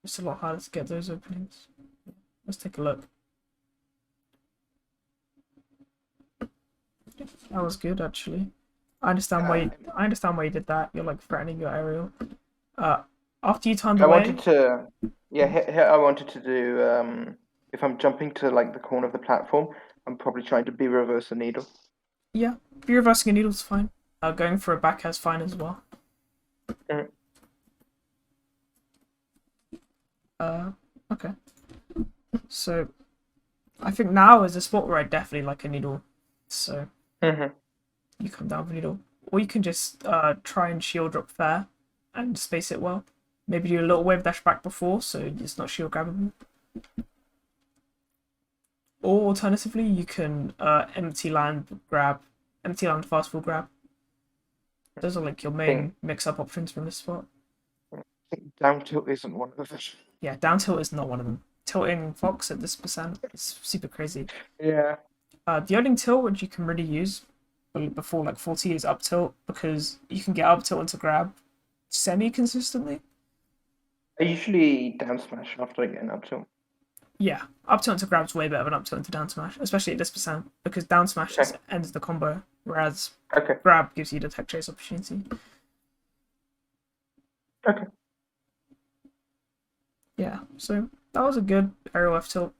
it's a lot harder to get those openings. Let's take a look. That was good actually. Uh, I understand why you did that. You're like threatening your aerial. Uh, After you turned I wanted away, to, yeah, here I wanted to do. If I'm jumping to like the corner of the platform, I'm probably trying to be reverse a needle. yeah, be reversing a needle's fine. Going for a back has fine as well. Mm. Uh, okay. So I think now is a spot where I definitely like a needle. So Mhm. you come down with a needle, or you can just try and shield drop fair and space it well. Maybe do a little wave dash back before, so it's not shield grabbable. Or alternatively, you can empty land fast fall grab. Those are like your I think, main mix-up options from this spot. I think down tilt isn't one of them. Yeah, down tilt is not one of them. Tilting Fox at this percent is super crazy. Yeah. The only tilt which you can really use before like 40 is up tilt because you can get up tilt into grab semi-consistently. I usually down smash after I get an up tilt. Yeah, up tilt into grab's way better than up tilt into down smash, especially at this percent, because down smash Okay. just ends the combo, whereas Okay. grab gives you the tech chase opportunity. Okay. Yeah, so that was a good aerial F tilt.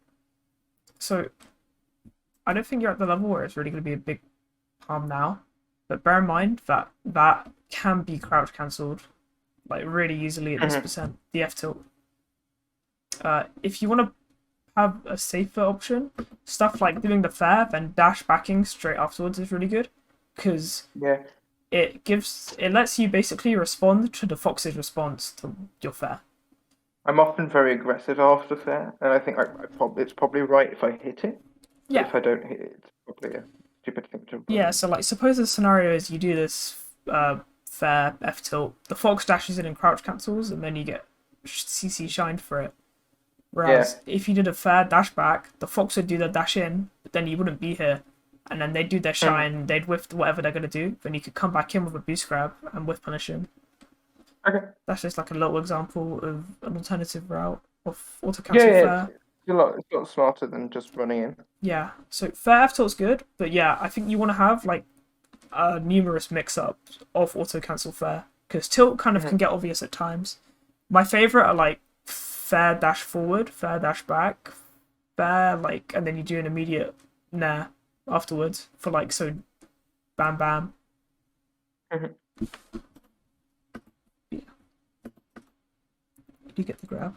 So I don't think you're at the level where it's really going to be a big harm now, but bear in mind that that can be crouch cancelled like really easily at this Mhm. percent. The F tilt. If you want to have a safer option, stuff like doing the fair then dash backing straight afterwards is really good because Yeah. it lets you basically respond to the fox's response to your fair. I'm often very aggressive after fair, and I think it's probably right if I hit it, but Yeah, if I don't hit it, it's probably a stupid thing to run yeah. in. So like, suppose the scenario is you do this fair F tilt, the fox dashes in and crouch cancels, and then you get CC shined for it. Yeah. Whereas if you did a fair dash back, the fox would do the dash in, but then you wouldn't be here. And then they'd do their Mhm. shine, they'd whiff whatever they're gonna do, then you could come back in with a boost grab and whiff punish him. Okay. That's just like a little example of an alternative route of auto Yeah, cancel yeah, fair. it's a lot smarter than just running in. Yeah, so fair F tilt's good, but yeah, I think you want to have like numerous mix-ups of auto cancel fair because tilt kind of can Mhm. get obvious at times. My favorite are like fair dash forward, fair dash back, fair like, and then you do an immediate nah afterwards for like so bam bam. Mhm. Yeah, you get the grab.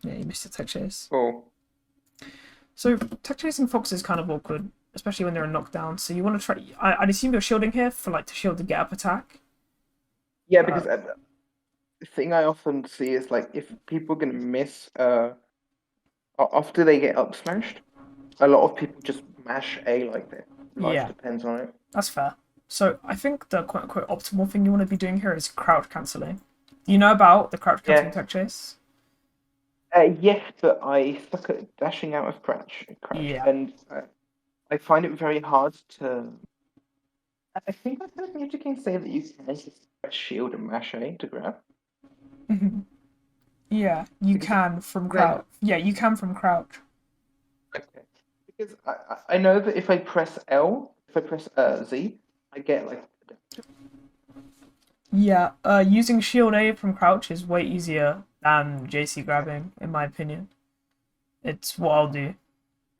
Yeah, you missed the tech chase. Cool. So tech chasing fox is kind of awkward, especially when they're in knockdown. So you want to try. I'd assume you're shielding here for like to shield the get up attack. Yeah, Uh, because the thing I often see is like if people are gonna miss after they get up smashed, a lot of people just mash A like their life yeah, depends on it. that's fair. So I think the quote unquote optimal thing you want to be doing here is crouch cancelling. Do you know about the crouch cancelling Yeah. tech chase? Yes, but I suck at dashing out of crouch, Yeah. and I find it very hard to. I think I've heard Magic King say that you can just press shield and mash A to grab. Yeah, you Because can from then, crouch. Yeah, you can from crouch. okay. Because I know that if I press L, if I press Z, I get like. Yeah, using shield A from crouch is way easier than JC grabbing, in my opinion. It's what I'll do,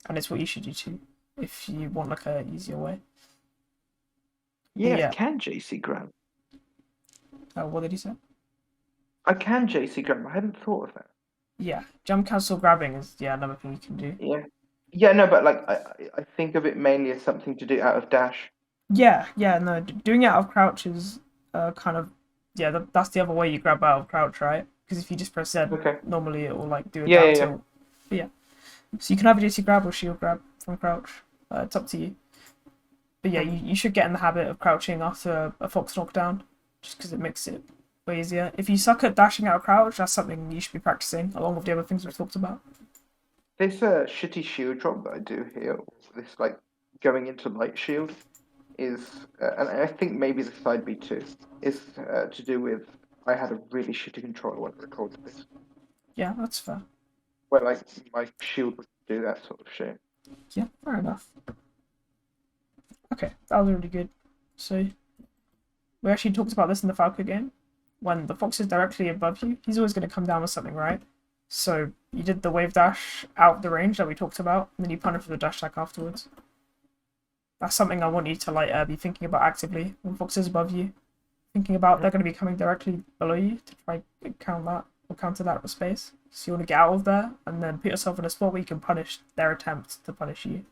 and it's what you should do too, if you want like a easier way. But Yeah, I yeah, can JC grab. what did he say? I can JC grab. I hadn't thought of that. Yeah, jump cancel grabbing is another thing you can do. Yeah. Yeah, no, but like I think of it mainly as something to do out of dash. Yeah, yeah, no, doing it out of crouch is kind of that's the other way you grab out of crouch, right? Because if you just press Z, Okay. normally it will like do a Yeah, down yeah, yeah. tilt. But yeah, so you can have a JC grab or shield grab from crouch. It's up to you. But yeah, Mhm. you should get in the habit of crouching after a fox knockdown, just because it makes it way easier. If you suck at dashing out of crouch, that's something you should be practicing along with the other things we've talked about. This shitty shield drop that I do here, this like going into light shield, is, and I think maybe the side B too, is to do with I had a really shitty controller when I recorded this, Yeah, that's fair. where like my shield would do that sort of shit. Yeah, fair enough. Okay, that was really good. So we actually talked about this in the Falco game. When the fox is directly above you, he's always going to come down with something, right? So you did the wave dash out of the range that we talked about, and then you punish with the dash attack afterwards. That's something I want you to like be thinking about actively when fox is above you. Thinking about they're going to be coming directly below you to try and counter that with space. So you want to get out of there and then put yourself in a spot where you can punish their attempt to punish you.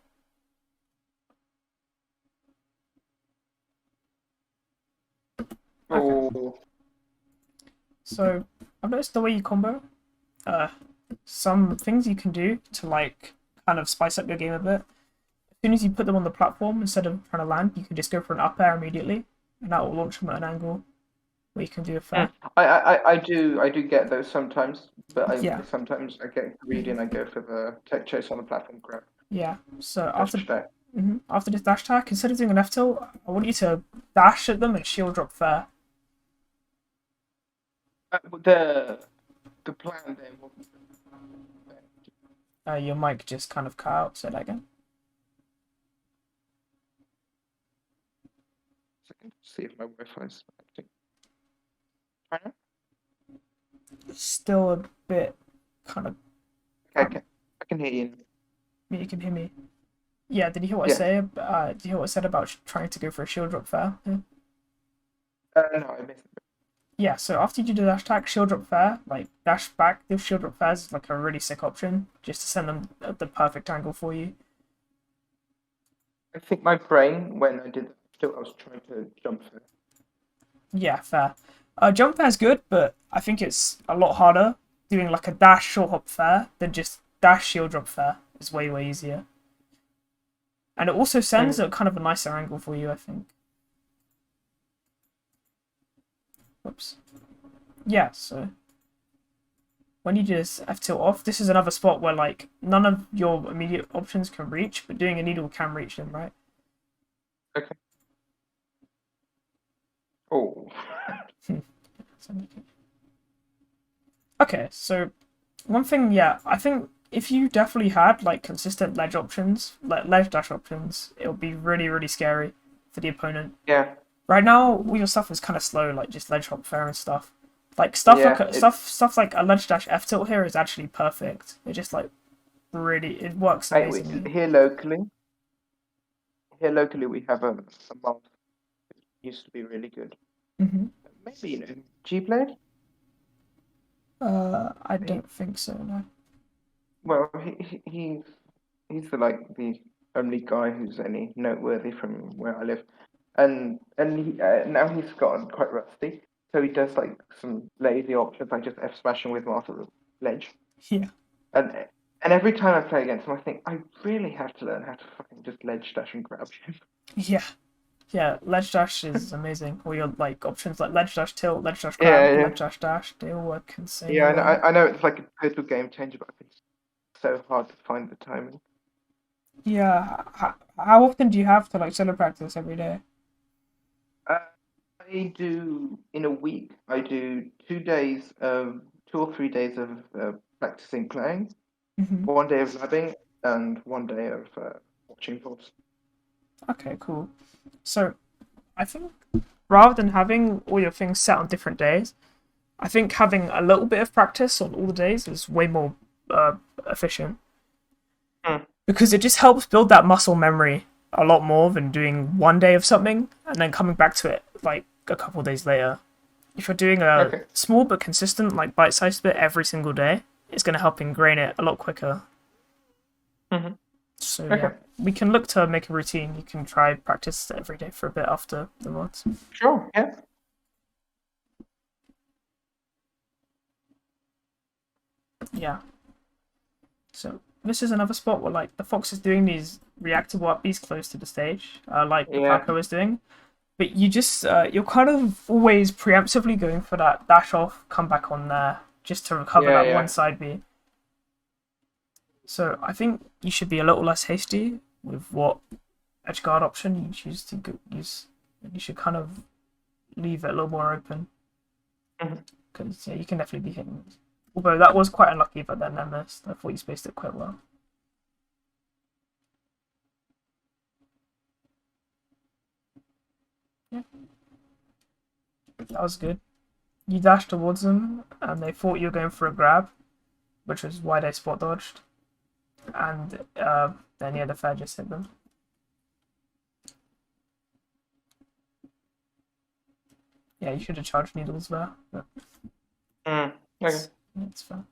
Okay, Oh, so I've noticed the way you combo. Uh, some things you can do to like kind of spice up your game a bit. As soon as you put them on the platform, instead of trying to land, you can just go for an up air immediately, and that will launch them at an angle where you can do a fair. I do get those sometimes, but Yeah, sometimes I get greedy and I go for the tech chase on the platform grab yeah. So dash after attack. after this dash attack, instead of doing an F tilt, I want you to dash at them and shield drop fair. The plan there wasn't Your mic just kind of cut out. Say that again. second. See if my Wi-Fi's acting. Try now? Still a bit kind of. Okay, I can hear you. You can hear me. Yeah. Did you hear what I Yeah. say? Did you hear what I said about trying to go for a shield drop fair? Yeah. No, I missed it. Yeah, so after you do the dash attack, shield drop fair, like dash back with shield drop fairs is like a really sick option, just to send them at the perfect angle for you. I think my brain, when I did that, still I was trying to jump for. Yeah, fair. Jump fair's good, but I think it's a lot harder doing like a dash short hop fair than just dash shield drop fair. It's way easier, and it also sends Mm. a kind of a nicer angle for you, I think. Whoops. Yeah, so when you do this F tilt off, this is another spot where like none of your immediate options can reach, but doing a needle can reach them, right? Okay. Oh. Okay, so one thing, yeah, I think if you definitely had like consistent ledge options, like ledge dash options, it would be really scary for the opponent. Yeah. Right now, all your stuff is kind of slow, like just ledge hop fair and stuff. Like Yeah. stuff like a ledge dash F tilt here is actually perfect. It just like really it works amazingly. Here locally we have a mod that used to be really good. Hmm. Maybe G Blade. I He, don't think so. No. well, he's the only guy who's any noteworthy from where I live, now he's gotten quite rusty. So he does like some lazy options, like just F smashing with Master Ledge. Yeah. And and every time I play against him, I think I really have to learn how to fucking just ledge dash and grab him. Yeah. Yeah. Ledge dash is amazing. All your like options like ledge dash tilt, ledge dash grab, Yeah, yeah, ledge dash dash, they all work yeah. insanely well. I know it's like a total game changer, but it's so hard to find the timing. Yeah. How often do you have to like solo practice every day? Uh, I do in a week. I do 2 days of 2 or 3 days of practicing playing, Hmm. one day of labbing, and one day of watching VODs. Okay, cool. So I think rather than having all your things set on different days, I think having a little bit of practice on all the days is way more uh, efficient Hmm. because it just helps build that muscle memory a lot more than doing one day of something and then coming back to it like a couple of days later. If you're doing a Okay. small but consistent, like bite-sized bit every single day, it's going to help ingrain it a lot quicker. Hmm. So yeah, Okay. we can look to make a routine. You can try practice every day for a bit after the mods. Sure. Yeah. Yeah. So this is another spot where like the fox is doing these reactable upbeats close to the stage, like the Yeah. Falco is doing. But you just you're kind of always preemptively going for that dash off, come back on there, just to recover Yeah. that one Yeah. side B. So I think you should be a little less hasty with what edge guard option you choose to use. You should kind of leave it a little more open Mhm. because yeah, you can definitely be hitting. Although that was quite unlucky, but then I missed. I thought you spaced it quite well. Yeah, that was good. You dashed towards them, and they thought you were going for a grab, which was why they spot dodged. And then yeah, the fair just hit them. Yeah, you should have charged needles there, but Mm. Okay. it's fine.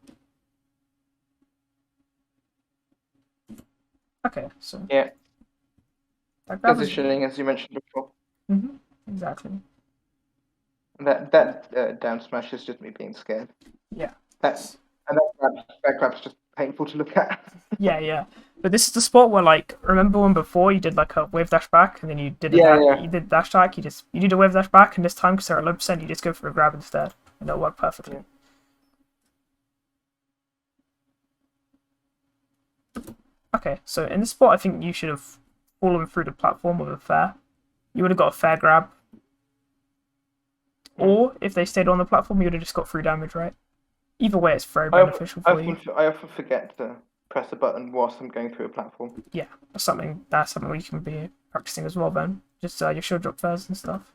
Okay, so Yeah. that grab is Positioning, as you mentioned before. exactly. That down smash is just me being scared. Yeah. That and that grab's just painful to look at. Yeah. But this is the spot where like remember when before you did like a wave dash back and then you did Yeah, yeah, you did dash attack, you did a wave dash back and this time because they're at low percent you just go for a grab instead. And it'll work perfectly. yeah. Okay, so in this spot I think you should have fallen through the platform with a fair. You would have got a fair grab. Mm. Or if they stayed on the platform, you would have just got free damage, right? Either way, it's very I often, beneficial I for you. often, I often forget to press a button whilst I'm going through a platform. Yeah, that's something we can be practicing as well. Then just your shield drop fairs and stuff.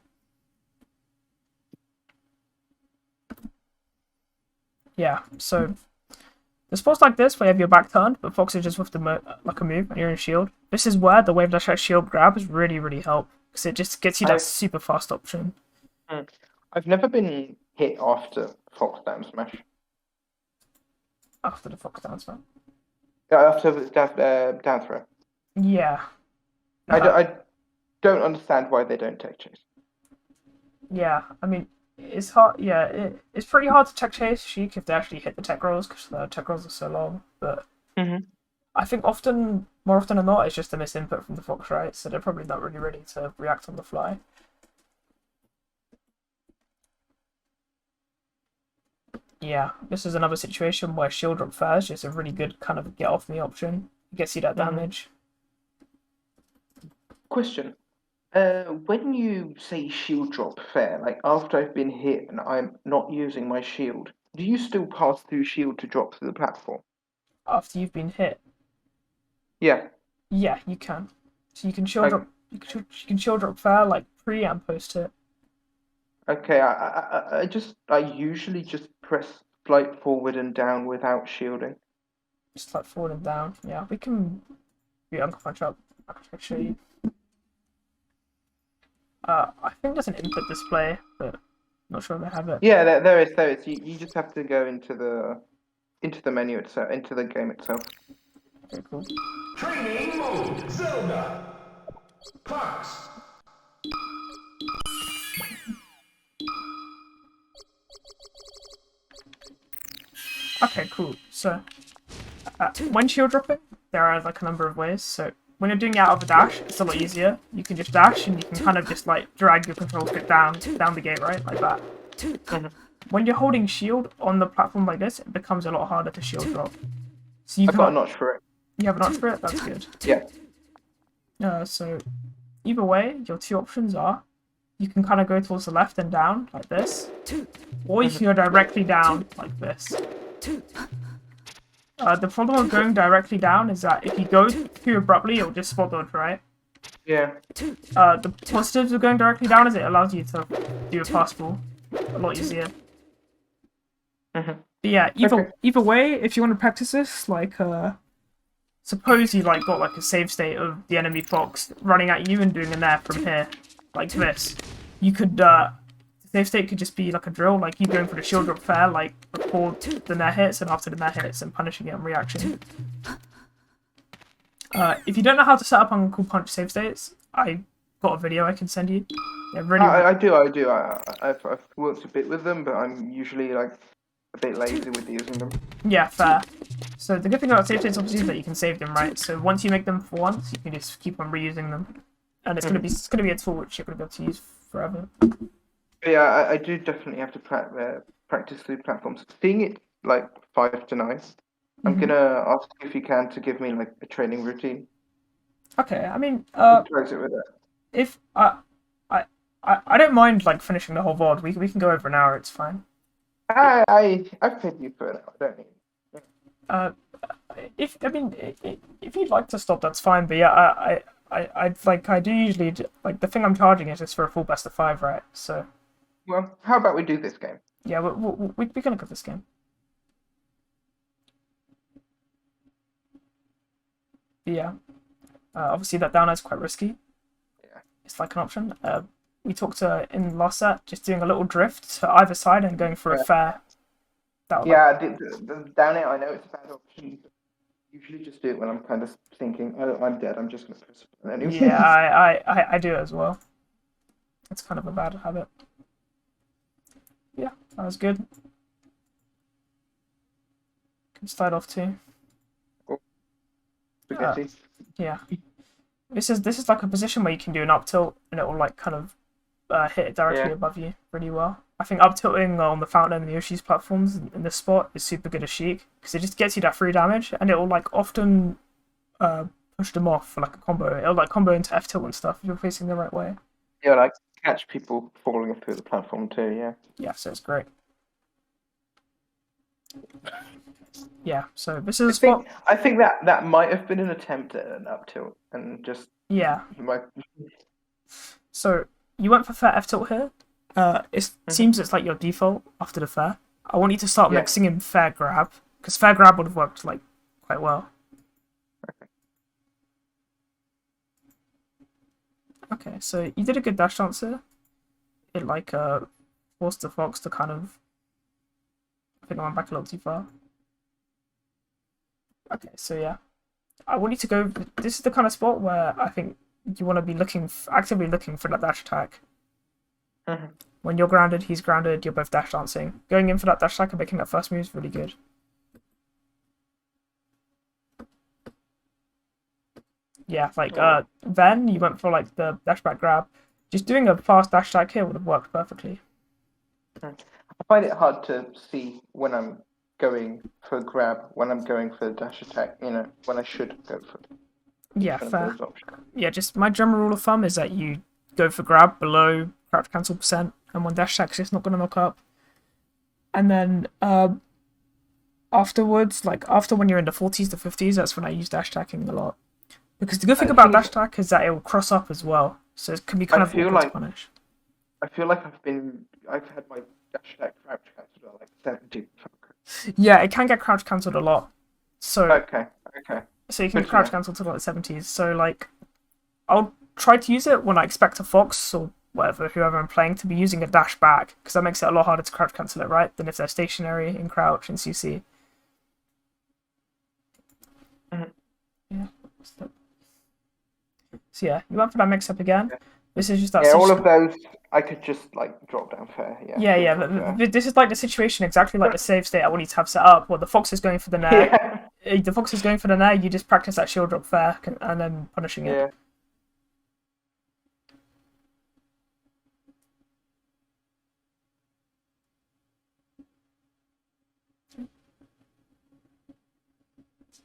Yeah, so the spots like this where you have your back turned, but Fox is just with like a move and you're in shield. This is where the wave dash shield grab is really help because it just gets you that I've super fast option mm, I've never been hit after Fox down smash. after the Fox down smash. After the down throw. Yeah, I don't understand why they don't take chase. yeah. I mean, it's hard. Yeah, it's pretty hard to tech chase Sheik if they actually hit the tech rolls because the tech rolls are so long. But Mm-hmm. I think more often than not, it's just a misinput from the Fox, right? So they're probably not really ready to react on the fly. Yeah, this is another situation where shield drop first is a really good kind of get off me option. It gets you that damage. Question. When you say shield drop fair, like after I've been hit and I'm not using my shield, do you still pass through shield to drop to the platform? After you've been hit, Yeah. yeah, you can. So you can shield Like drop. You can shield drop fair like pre and post hit. okay, I usually just press flight forward and down without shielding. Just like forward and down. Yeah, we can. Yeah, I can show you. I think there's an input display, but I'm not sure if they have it. Yeah, there is. You just have to go into the menu itself, into the game itself. Okay, cool. Training mode, Zelda. Fox. Okay, cool. So when shield dropping, there are like a number of ways. So when you're doing it out of a dash, it's a lot easier. You can just dash and you can kind of just like drag your control stick down the gate, right, like that. When you're holding shield on the platform like this, it becomes a lot harder to shield drop. So I've got a notch for it. You have a notch for it. That's good. Yeah. So either way, your two options are you can kind of go towards the left and down like this, or you can go directly down like this. The problem with going directly down is that if you go too abruptly, it'll just spot dodge, right? Yeah. The positives of going directly down is it allows you to do a fast ball a lot easier. Mm-hmm. But yeah, Okay. either way, if you want to practice this, like suppose you like got like a save state of the enemy fox running at you and doing a nair from here, like this. You could the save state could just be like a drill, like you going for the shield drop fair, like before the nair hits and after the nair hits and punishing it on reaction. If you don't know how to set up Uncle Punch save states, I got a video I can send you. They're really. I do. I've worked a bit with them, but I'm usually like a bit lazy with using them. Yeah, fair. So the good thing about save states obviously is that you can save them, right? So once you make them for once, you can just keep on reusing them, and it's gonna be a tool which you're gonna be able to use forever. But yeah, I do definitely have to practice through platforms. Seeing it like 5 to 9, I'm gonna ask you if you can to give me like a training routine. Okay, I mean, Tries it with it. if I don't mind like finishing the whole VOD. We can go over an hour. It's fine. I've paid you for it. I don't need. Uh, if I mean, if you'd like to stop, that's fine. But yeah, I do usually like the thing I'm charging is just for a full best of 5, right? So Well, how about we do this game? yeah, we can look at this game. But yeah, obviously that down is quite risky. Yeah. It's like an option. We talked in last set just doing a little drift to either side and going for a fair. Yeah, the down air, I know it's a bad option. But usually just do it when I'm kind of thinking, oh, I'm dead. I'm just gonna press it anyway. Yeah, I do it as well. It's kind of a bad habit. Yeah, that was good. Can start off too. Spaghetti. Yeah. This is like a position where you can do an up tilt and it will like kind of hit it directly above you really well. I think up tilting on the Fountain and the Yoshi's platforms in this spot is super good as Sheik because it just gets you that free damage and it will like often push them off for like a combo. It'll like combo into F tilt and stuff if you're facing the right way. Yeah, like catch people falling through the platform too. Yeah. Yeah, so it's great. Yeah, so this is a spot. I think that might have been an attempt at an up tilt, and just Yeah, he might. so you went for fair F tilt here. It seems it's like your default after the fair. I want you to start Yeah. mixing in fair grab, because fair grab would have worked like quite well. Okay, so you did a good dash dance here. It like forced the fox to kind of. I think I went back a little too far. Okay, so yeah, I want you to go. This is the kind of spot where I think you want to be actively looking for that dash attack. Mhm. When you're grounded, he's grounded. You're both dash dancing. Going in for that dash attack and making that first move is really good. Yeah, like then you went for like the dash back grab. Just doing a fast dash attack here would have worked perfectly. I find it hard to see when I'm going for a grab, when I'm going for a dash attack. When I should go for. Yeah, one of fair. those options. Yeah, just my general rule of thumb is that you go for grab below crouch cancel %, and when dash attacks, it's not going to knock up. And then afterwards, like after when you're in the 40s to 50s, that's when I use dash attacking a lot. Because the good thing about dash attack is that it will cross up as well, so it can be kind of awkward to punish. I feel like I've had my dash attack crouch cancelled at like 70. Yeah, it can get crouch cancelled a lot. So Okay. So you can Good to crouch know. cancel to like 70s. So like, I'll try to use it when I expect a fox or whatever, whoever I'm playing, to be using a dash back, because that makes it a lot harder to crouch cancel it, right? Than if they're stationary in crouch and CC. Mhm. Yeah. So yeah, you went for that mix up again. Yeah. This is just that. Yeah, all of those I could just like drop down fair. Yeah. Yeah. This is like the situation exactly like the save state I want you to have set up. Where the fox is going for the nair. Yeah. The fox is going for the nair. You just practice that shield drop fair and then punishing it.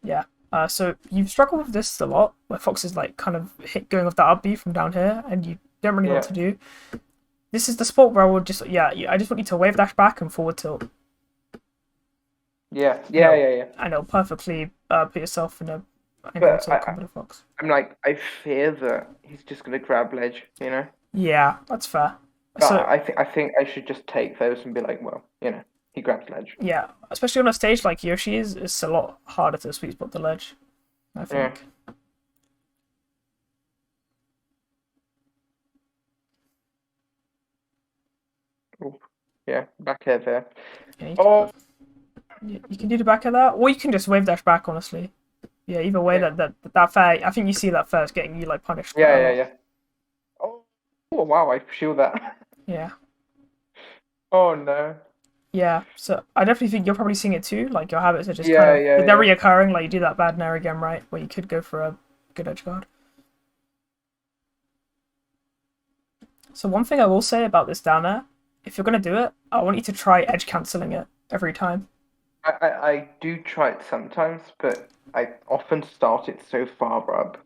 Yeah. Yeah. So you've struggled with this a lot, where Fox is like kind of going off that up B from down here, and you don't really know what to do. This is the spot where I would just I just want you to wave dash back and forward tilt. Yeah. And it'll perfectly put yourself in a angle to combo the Fox. I'm like, I fear that he's just gonna grab ledge. Yeah, that's fair. But So I think I should just take those and be like, well, he grabs ledge. yeah, especially on a stage like Yoshi is, it's a lot harder to sweet spot the ledge, I think. Yeah, back air there. Yeah, you can do the back of that, or you can just wave dash back. Honestly, yeah. Either way, that fair. I think you see that first getting you like punished. Yeah. Oh wow! I shield that. Yeah. Oh no. Yeah. So I definitely think you're probably seeing it too. Like your habits are just kind of they're reoccurring. Like you do that bad nair again, right? Where you could go for a good edge guard. So one thing I will say about this down air, if you're gonna do it, I want you to try edge cancelling it every time. I do try it sometimes, but I often start it so far up.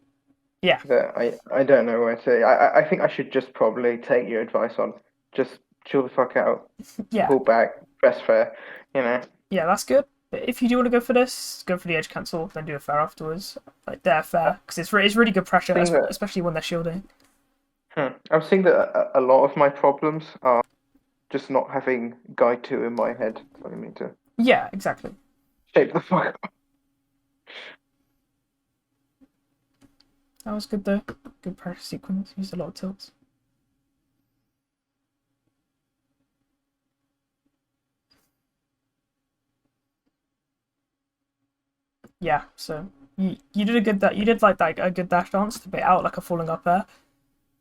Yeah. That I don't know where to. I think I should just probably take your advice on just chill the fuck out. Yeah. Pull back, press fair. Yeah, that's good. But if you do want to go for this, go for the edge cancel, then do a fair afterwards. Like they're fair because it's really good pressure, especially when they're shielding. I'm seeing that a lot of my problems are just not having guy 2 in my head. So I need to. Yeah, exactly. Shape the fuck up. That was good though. Good pressure sequence. Used a lot of tilts. Yeah, so you did a good you did like a good dash dance to bait out like a falling up air.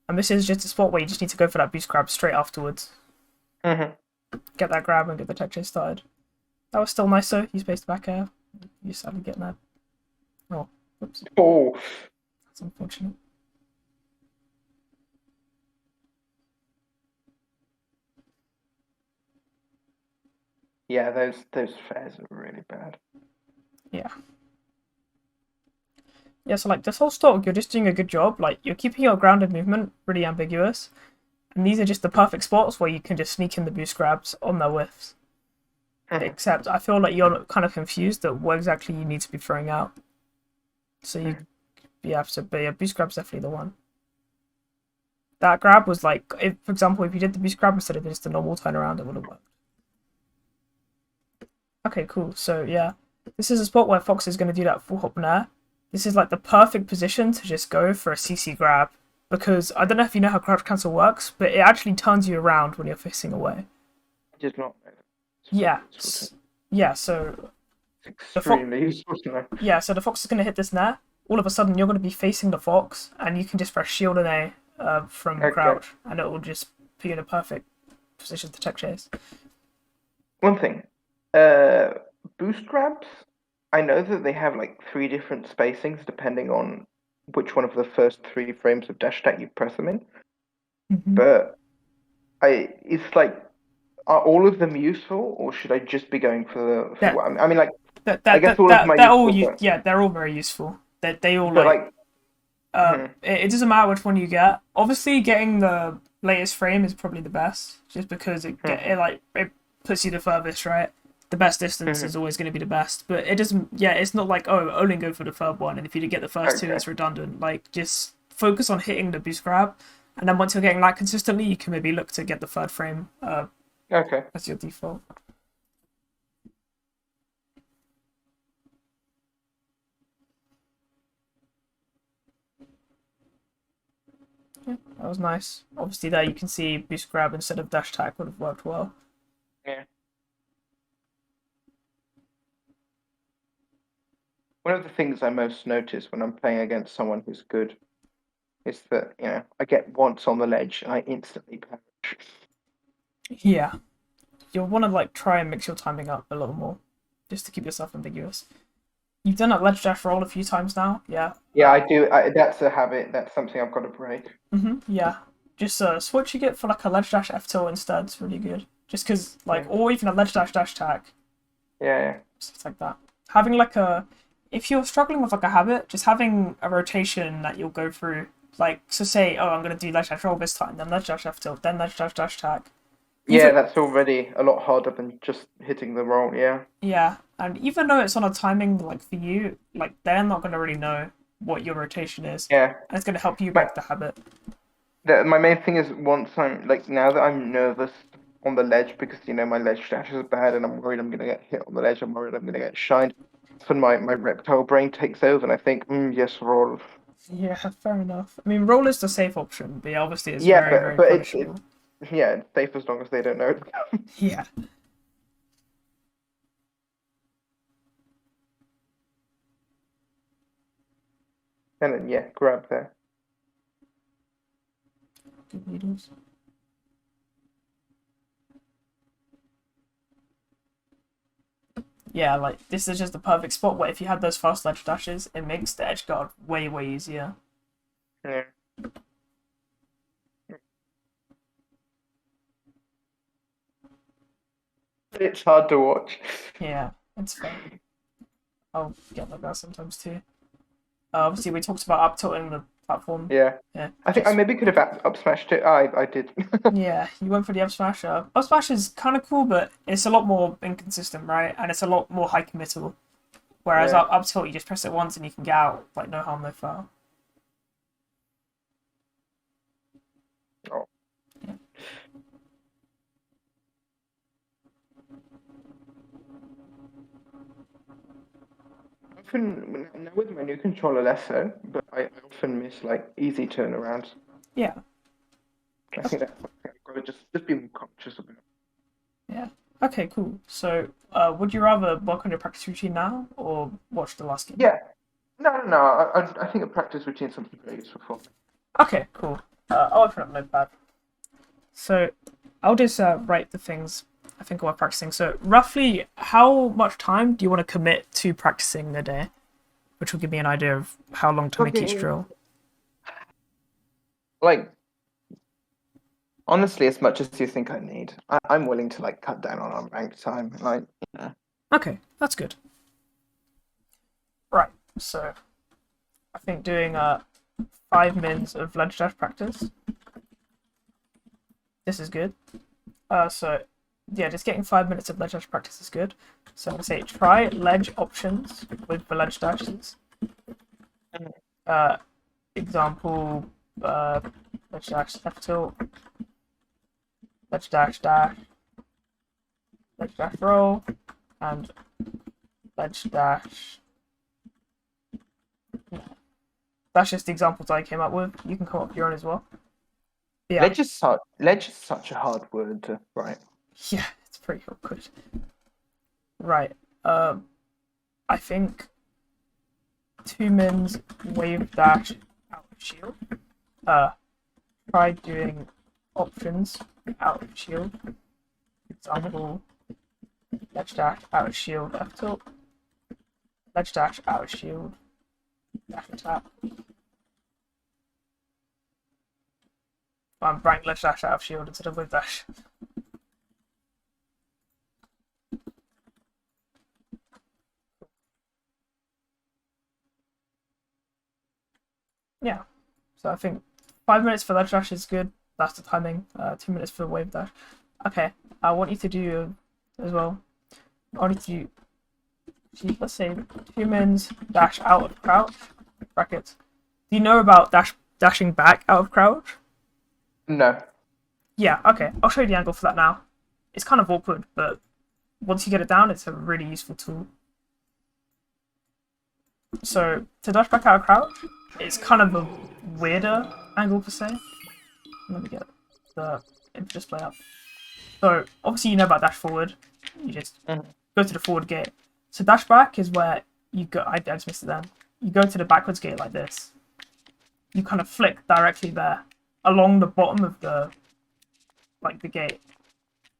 And this is just a spot where you just need to go for that boost grab straight afterwards. Mm-hmm. Get that grab and get the tech chase started. That was still nice though. You spaced back air. You sadly getting that. Oh, whoops. Oh. That's unfortunate. Yeah, those fairs are really bad. Yeah. Yeah, so like this whole stock, you're just doing a good job. Like you're keeping your grounded movement really ambiguous. And these are just the perfect spots where you can just sneak in the boost grabs on their whiffs. Except I feel like you're kind of confused at what exactly you need to be throwing out. So you have to, but yeah, boost grab's definitely the one. That grab was like, if, for example, if you did the boost grab instead of just the normal turnaround, it would have worked. Okay, cool. So yeah, this is a spot where Fox is going to do that full hop and air. This is like the perfect position to just go for a CC grab, because I don't know if you know how crouch cancel works, but it actually turns you around when you're facing away. Just not. Yeah. Yeah, so Extremely useful to know. yeah, so the Fox is going to hit this nair. All of a sudden, you're going to be facing the Fox, and you can just press shield and A from crouch, and it will just put you in a perfect position to tech chase. One thing, boost grabs. I know that they have like 3 different spacings depending on which one of the first 3 frames of dash attack you press them in. But it's like, are all of them useful, or should I just be going for the? I mean, like, I guess all of them are useful. Yeah, they're all very useful. They all but it doesn't matter which one you get. Obviously, getting the latest frame is probably the best, just because it puts you the furthest, right? The best distance is always going to be the best, but it doesn't. Yeah, it's not like, oh, only go for the third one, and if you get the first 2, it's redundant. Like, just focus on hitting the boost grab, and then once you're getting that consistently, you can maybe look to get the third frame. That's your default. Yeah, that was nice. Obviously, there you can see boost grab instead of dash attack would have worked well. Yeah. One of the things I most notice when I'm playing against someone who's good is that, I get once on the ledge and I instantly perish. Yeah. You'll want to like try and mix your timing up a little more, just to keep yourself ambiguous. You've done that ledge dash roll a few times now, yeah? Yeah, I do. That's a habit. That's something I've got to break. Yeah. Just switch you get for like a ledge dash F tilt instead. It's really good. Just because, like, or even a ledge dash dash attack. Yeah. Stuff like that. Having like if you're struggling with like a habit, just having a rotation that you'll go through. Like, so say, oh, I'm going to do ledge dash roll this time, then ledge dash F tilt, then ledge dash dash attack. Yeah, that's already a lot harder than just hitting the roll, yeah. Yeah, and even though it's on a timing, like, for you, like, they're not going to really know what your rotation is. Yeah. And it's going to help you break the habit. My main thing is once I'm, like, now that I'm nervous on the ledge because, my ledge dash is bad and I'm worried I'm going to get hit on the ledge, I'm worried I'm going to get shined, that's when my reptile brain takes over and I think, yes, roll. Yeah, fair enough. I mean, roll is the safe option, but obviously it's very punishable. It's safe as long as they don't know it. Yeah. And then, grab there. Good needles. Yeah, like, this is just the perfect spot where if you had those fast ledge dashes, it makes the edge guard way, way easier. Yeah. It's hard to watch. Yeah, it's fun. I'll get like that sometimes too. Obviously, we talked about up tilting the platform. Yeah. I think I maybe could have up smashed it. I did. Yeah, you went for the up smash. Up smash is kind of cool, but it's a lot more inconsistent, right? And it's a lot more high committal. Whereas up tilt, you just press it once and you can get out, like, no harm, no foul. Oh. Yeah. Often, now with my new controller less so, but I often miss like easy turnarounds. Yeah. I think that's something I've got to just be more conscious about. Yeah. Okay, cool. So, would you rather work on your practice routine now or watch the last game? Yeah. No. I think a practice routine is something very useful for. Okay, cool. I'll open up Notepad. So, I'll just write the things I think while practicing. So, roughly, how much time do you want to commit to practicing a day? Which will give me an idea of how long to make each drill. Like, honestly, as much as you think I need. I'm willing to like cut down on ranked time. Like, Okay, that's good. Right, so I think doing 5 minutes of ledge dash practice. this is good. So yeah, just getting 5 minutes of ledge dash practice is good. So I'm gonna say try ledge options with the ledge dashes. Example, ledge dash F tilt, ledge dash dash, ledge dash roll, and ledge dash. That's just the examples I came up with. You can come up with your own as well. Yeah, Ledge is such a hard word to write. yeah, it's pretty awkward. Right. I think 2-mins wave dash out of shield. Try doing options out of shield. Example, ledge dash out of shield F tilt. Ledge dash out of shield dash attack. I'm writing ledge dash out of shield instead of wave dash. Yeah, so I think 5 minutes for ledge dash is good. That's the timing. 2 minutes for wave dash. Okay, I want you to do as well. I want you to do, let's say 2-mins dash out of crouch brackets. Do you know about dashing back out of crouch? No. Yeah, okay. I'll show you the angle for that now. It's kind of awkward, but once you get it down, it's a really useful tool. So to dash back out of crouch, it's kind of a weirder angle per se. Let me get the image display up. So obviously you know about dash forward. You just go to the forward gate. So dash back is where you go. I just missed it then. You go to the backwards gate like this. You kind of flick directly there along the bottom of the gate.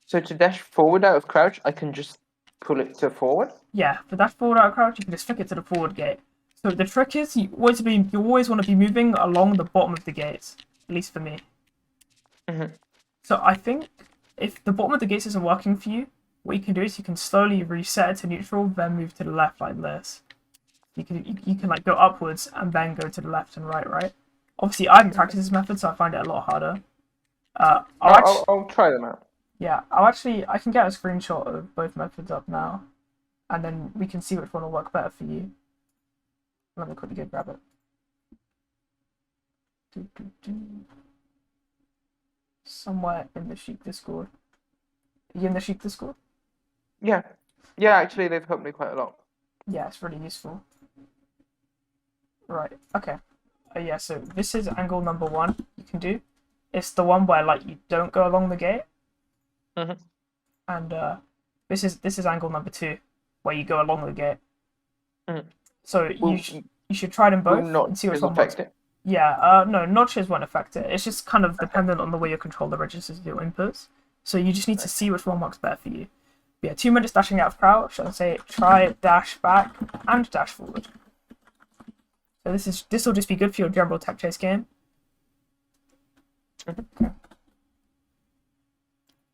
So to dash forward out of crouch, I can just pull it to forward? Yeah, for dash forward out of crouch, you can just flick it to the forward gate. So the trick is you always want to be moving along the bottom of the gates, at least for me. So I think if the bottom of the gates isn't working for you, what you can do is you can slowly reset it to neutral, then move to the left like this. You can like go upwards and then go to the left and right. Obviously, I haven't practiced this method, so I find it a lot harder. I'll try them out. Yeah, I can get a screenshot of both methods up now, and then we can see which one will work better for you. Let me quickly go grab it. Somewhere in the Sheik Discord. Are you in the Sheik Discord? Yeah. Yeah, actually, they've helped me quite a lot. Yeah, it's really useful. Right, okay. Yeah, so this is angle number 1 you can do. It's the one where like you don't go along the gate. And this is angle number 2, where you go along the gate. So you should try them both and see which one works. Yeah, no, notches won't affect it. It's just kind of dependent on the way your controller registers your inputs. So you just need to see which one works better for you. But yeah, 2 minutes dashing out of crouch. I'll say try dash back and dash forward. So this will just be good for your general tech chase game. Okay.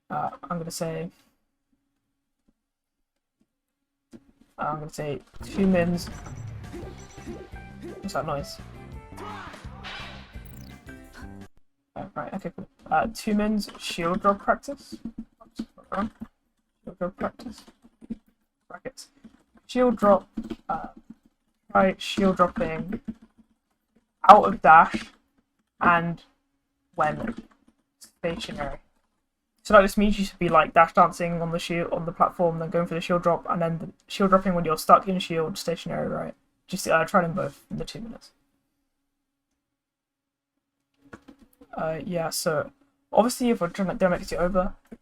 I'm gonna say 2-mins. What's that noise? Right, okay, cool. 2-mins shield drop practice. Shield drop practice. Brackets. Shield drop. Try shield dropping out of dash and when stationary. So that just means you should be like dash dancing on the platform, then going for the shield drop, and then the shield dropping when you're stuck in shield stationary, right? Just try them both in the 2 minutes. Yeah, so obviously if we're trying to don't it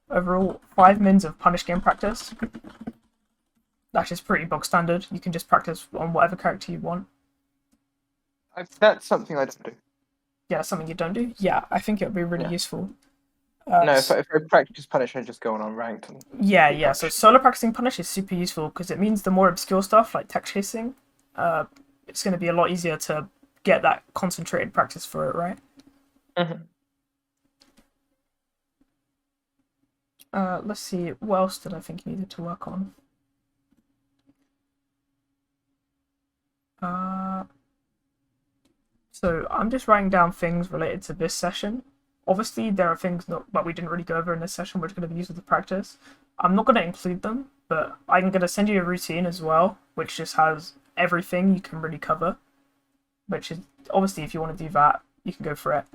overall 5-mins of punish game practice. That's just pretty bog standard. You can just practice on whatever character you want. That's something I don't do. Yeah, something you don't do? Yeah, I think it would be really useful. No, if I practice punish, I just go on unranked. Yeah. So solo practicing punish is super useful because it means the more obscure stuff like tech chasing, it's going to be a lot easier to get that concentrated practice for it, right? Let's see, what else did I think you needed to work on? So I'm just writing down things related to this session. Obviously, there are things that we didn't really go over in this session, which are going to be used with the practice. I'm not going to include them, but I'm going to send you a routine as well, which just has everything you can really cover. Which is obviously, if you want to do that, you can go for it.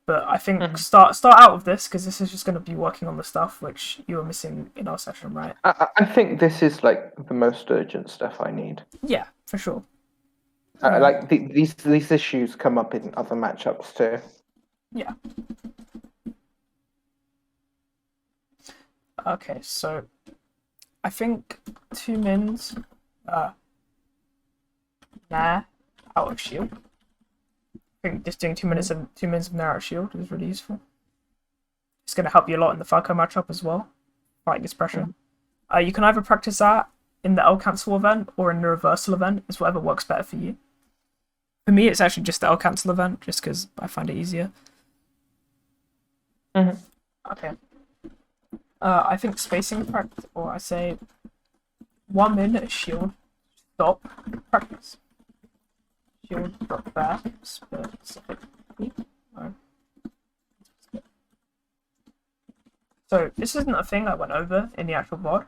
But I think start out with this, because this is just going to be working on the stuff which you were missing in our session, right? I think this is like the most urgent stuff I need. Yeah, for sure. Like these issues come up in other matchups too. Yeah. Okay, so I think 2 mins, Nair out of shield. I think just doing 2 minutes of 2 mins of Nair out of shield is really useful. It's going to help you a lot in the Falco matchup as well, fighting this pressure. You can either practice that in the L cancel event or in the reversal event. It's whatever works better for you. For me, it's actually just the L cancel event, just because I find it easier. Okay. I think spacing practice, or I say 1 minute shield, stop, practice. Shield, drop there, specifically. So this isn't a thing I went over in the actual VOD,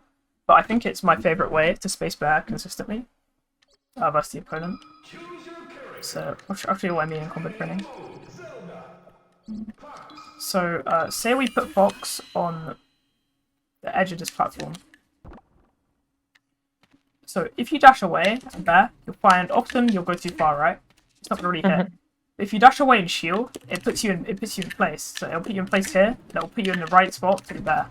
but I think it's my favourite way to space bear consistently versus the opponent. So I'll show you what I mean in combat training. So say we put Fox on the edge of this platform. So if you dash away and bear, you'll find often you'll go too far, right? It's not gonna really hit. If you dash away and shield, it puts you in place. So it'll put you in place here, and it'll put you in the right spot to the bear.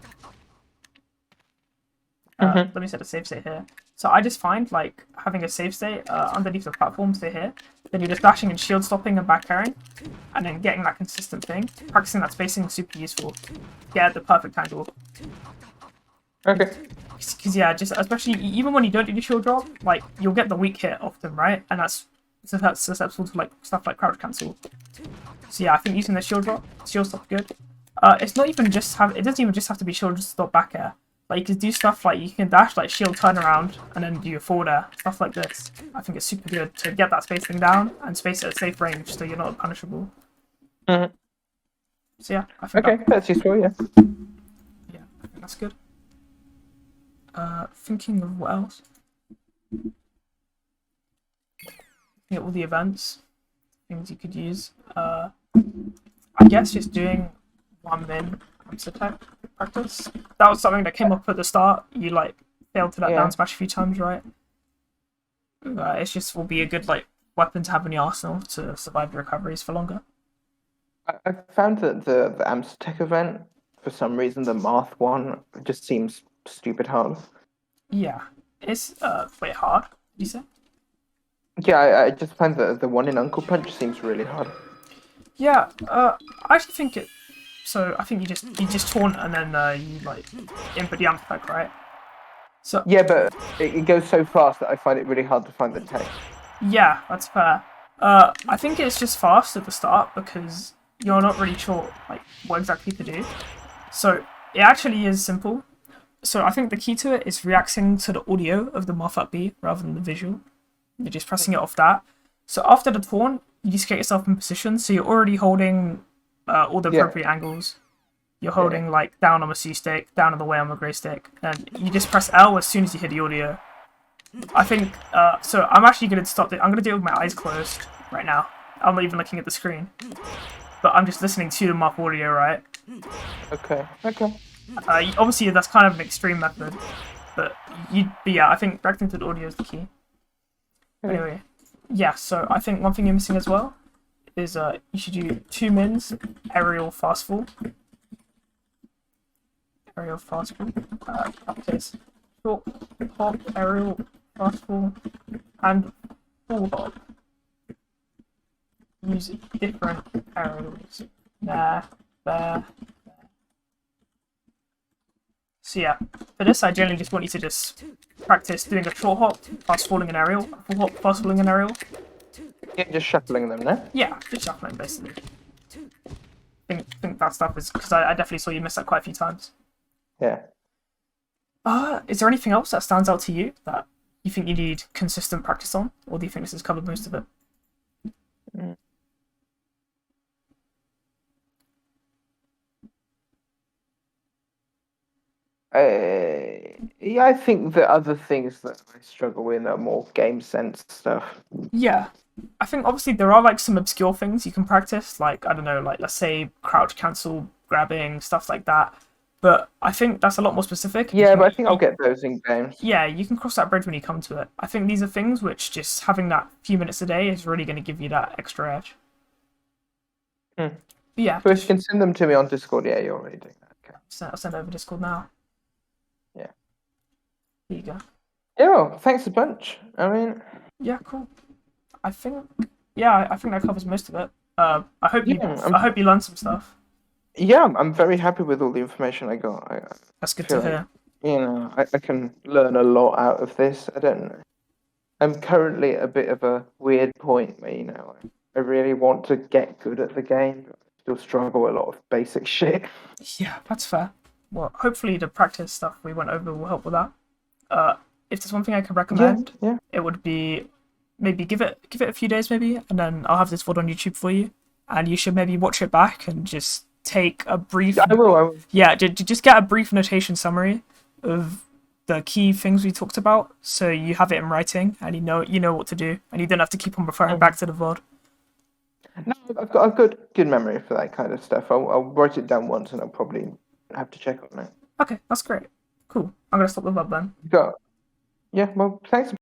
Let me set a save state here. So I just find like having a save state underneath the platform, say here, then you're just dashing and shield stopping and back carrying, and then getting that consistent thing. Practicing that spacing is super useful. Get the perfect angle. Okay. Because yeah, just especially even when you don't do the shield drop, like you'll get the weak hit often, right? And that's susceptible to like stuff like crouch cancel. So yeah, I think using the shield drop, shield stop good. It's not even just it doesn't even just have to be shield stop back air. Like you can do stuff like you can dash like shield turn around and then do your forward air, stuff like this. I think it's super good to get that spacing down and space at a safe range so you're not punishable. So yeah, I think that's useful. Yeah. Yeah, I think that's good. Thinking of what else? Looking at all the events, things you could use. I guess just doing 1 min attack practice. That was something that came up at the start. You like failed to that down smash a few times, right? It's just will be a good like weapon to have in your arsenal to survive your recoveries for longer. I found that the Amstech event, for some reason, the Marth one just seems stupid hard. Yeah, it's wait, hard. Did you say? Yeah, I just find that the one in Uncle Punch seems really hard. Yeah, I actually think it. So I think you just taunt and then you like input the amp attack, right? So yeah, but it goes so fast that I find it really hard to find the text. Yeah, that's fair. I think it's just fast at the start because you're not really sure like what exactly to do. So it actually is simple. So I think the key to it is reacting to the audio of the Marth at B rather than the visual. You're just pressing it off that. So after the taunt, you just get yourself in position. So you're already holding all the appropriate angles. You're holding like down on a C stick, down on the way on the grey stick, and you just press L as soon as you hear the audio. I think so. I'm actually going to stop it. I'm going to do it with my eyes closed right now. I'm not even looking at the screen, but I'm just listening to the Marth audio, right? Okay. Obviously, that's kind of an extreme method, but yeah, I think reacting to the audio is the key. Anyway, yeah. So I think one thing you're missing as well is you should do 2 mins aerial fast fall. Aerial fast fall. Practice short hop, aerial fast fall, and full hop. Use different aerials. There. So yeah, for this I generally just want you to just practice doing a short hop, fast falling an aerial, full hop, fast falling an aerial. Yeah, just shuffling them, no? Yeah, just shuffling basically. I think that stuff is because I definitely saw you miss that quite a few times. Yeah. Is there anything else that stands out to you that you think you need consistent practice on, or do you think this has covered most of it? Yeah, I think the other things that I struggle with are more game sense stuff. Yeah. I think obviously there are like some obscure things you can practice, like I don't know, like let's say crouch cancel grabbing, stuff like that. But I think that's a lot more specific. Yeah, but I think I'll get those in games. Yeah, you can cross that bridge when you come to it. I think these are things which just having that few minutes a day is really going to give you that extra edge. Hmm. But yeah, So if you can send them to me on Discord, yeah, you're already doing that. Okay. I'll send over Discord now. Yeah. There you go. Yeah, well, thanks a bunch. I mean, Yeah, cool. I think I think that covers most of it. I hope Yeah, I hope you learned some stuff. yeah, I'm very happy with all the information I got. I That's good feel to hear. I can learn a lot out of this. I don't know. I'm currently at a bit of a weird point where, I really want to get good at the game, but I still struggle with a lot of basic shit. Yeah, that's fair. Well, hopefully the practice stuff we went over will help with that. If there's one thing I could recommend, Yeah. it would be maybe give it a few days maybe, and then I'll have this VOD on YouTube for you, and you should maybe watch it back and just take a brief. I will. Yeah, just get a brief notation summary of the key things we talked about, so you have it in writing and you know what to do, and you don't have to keep on referring back to the VOD. No, I've got a good memory for that kind of stuff. I'll write it down once, and I'll probably have to check on it. Okay, that's great. Cool. I'm gonna stop the VOD then. Got. Yeah. Well, thanks.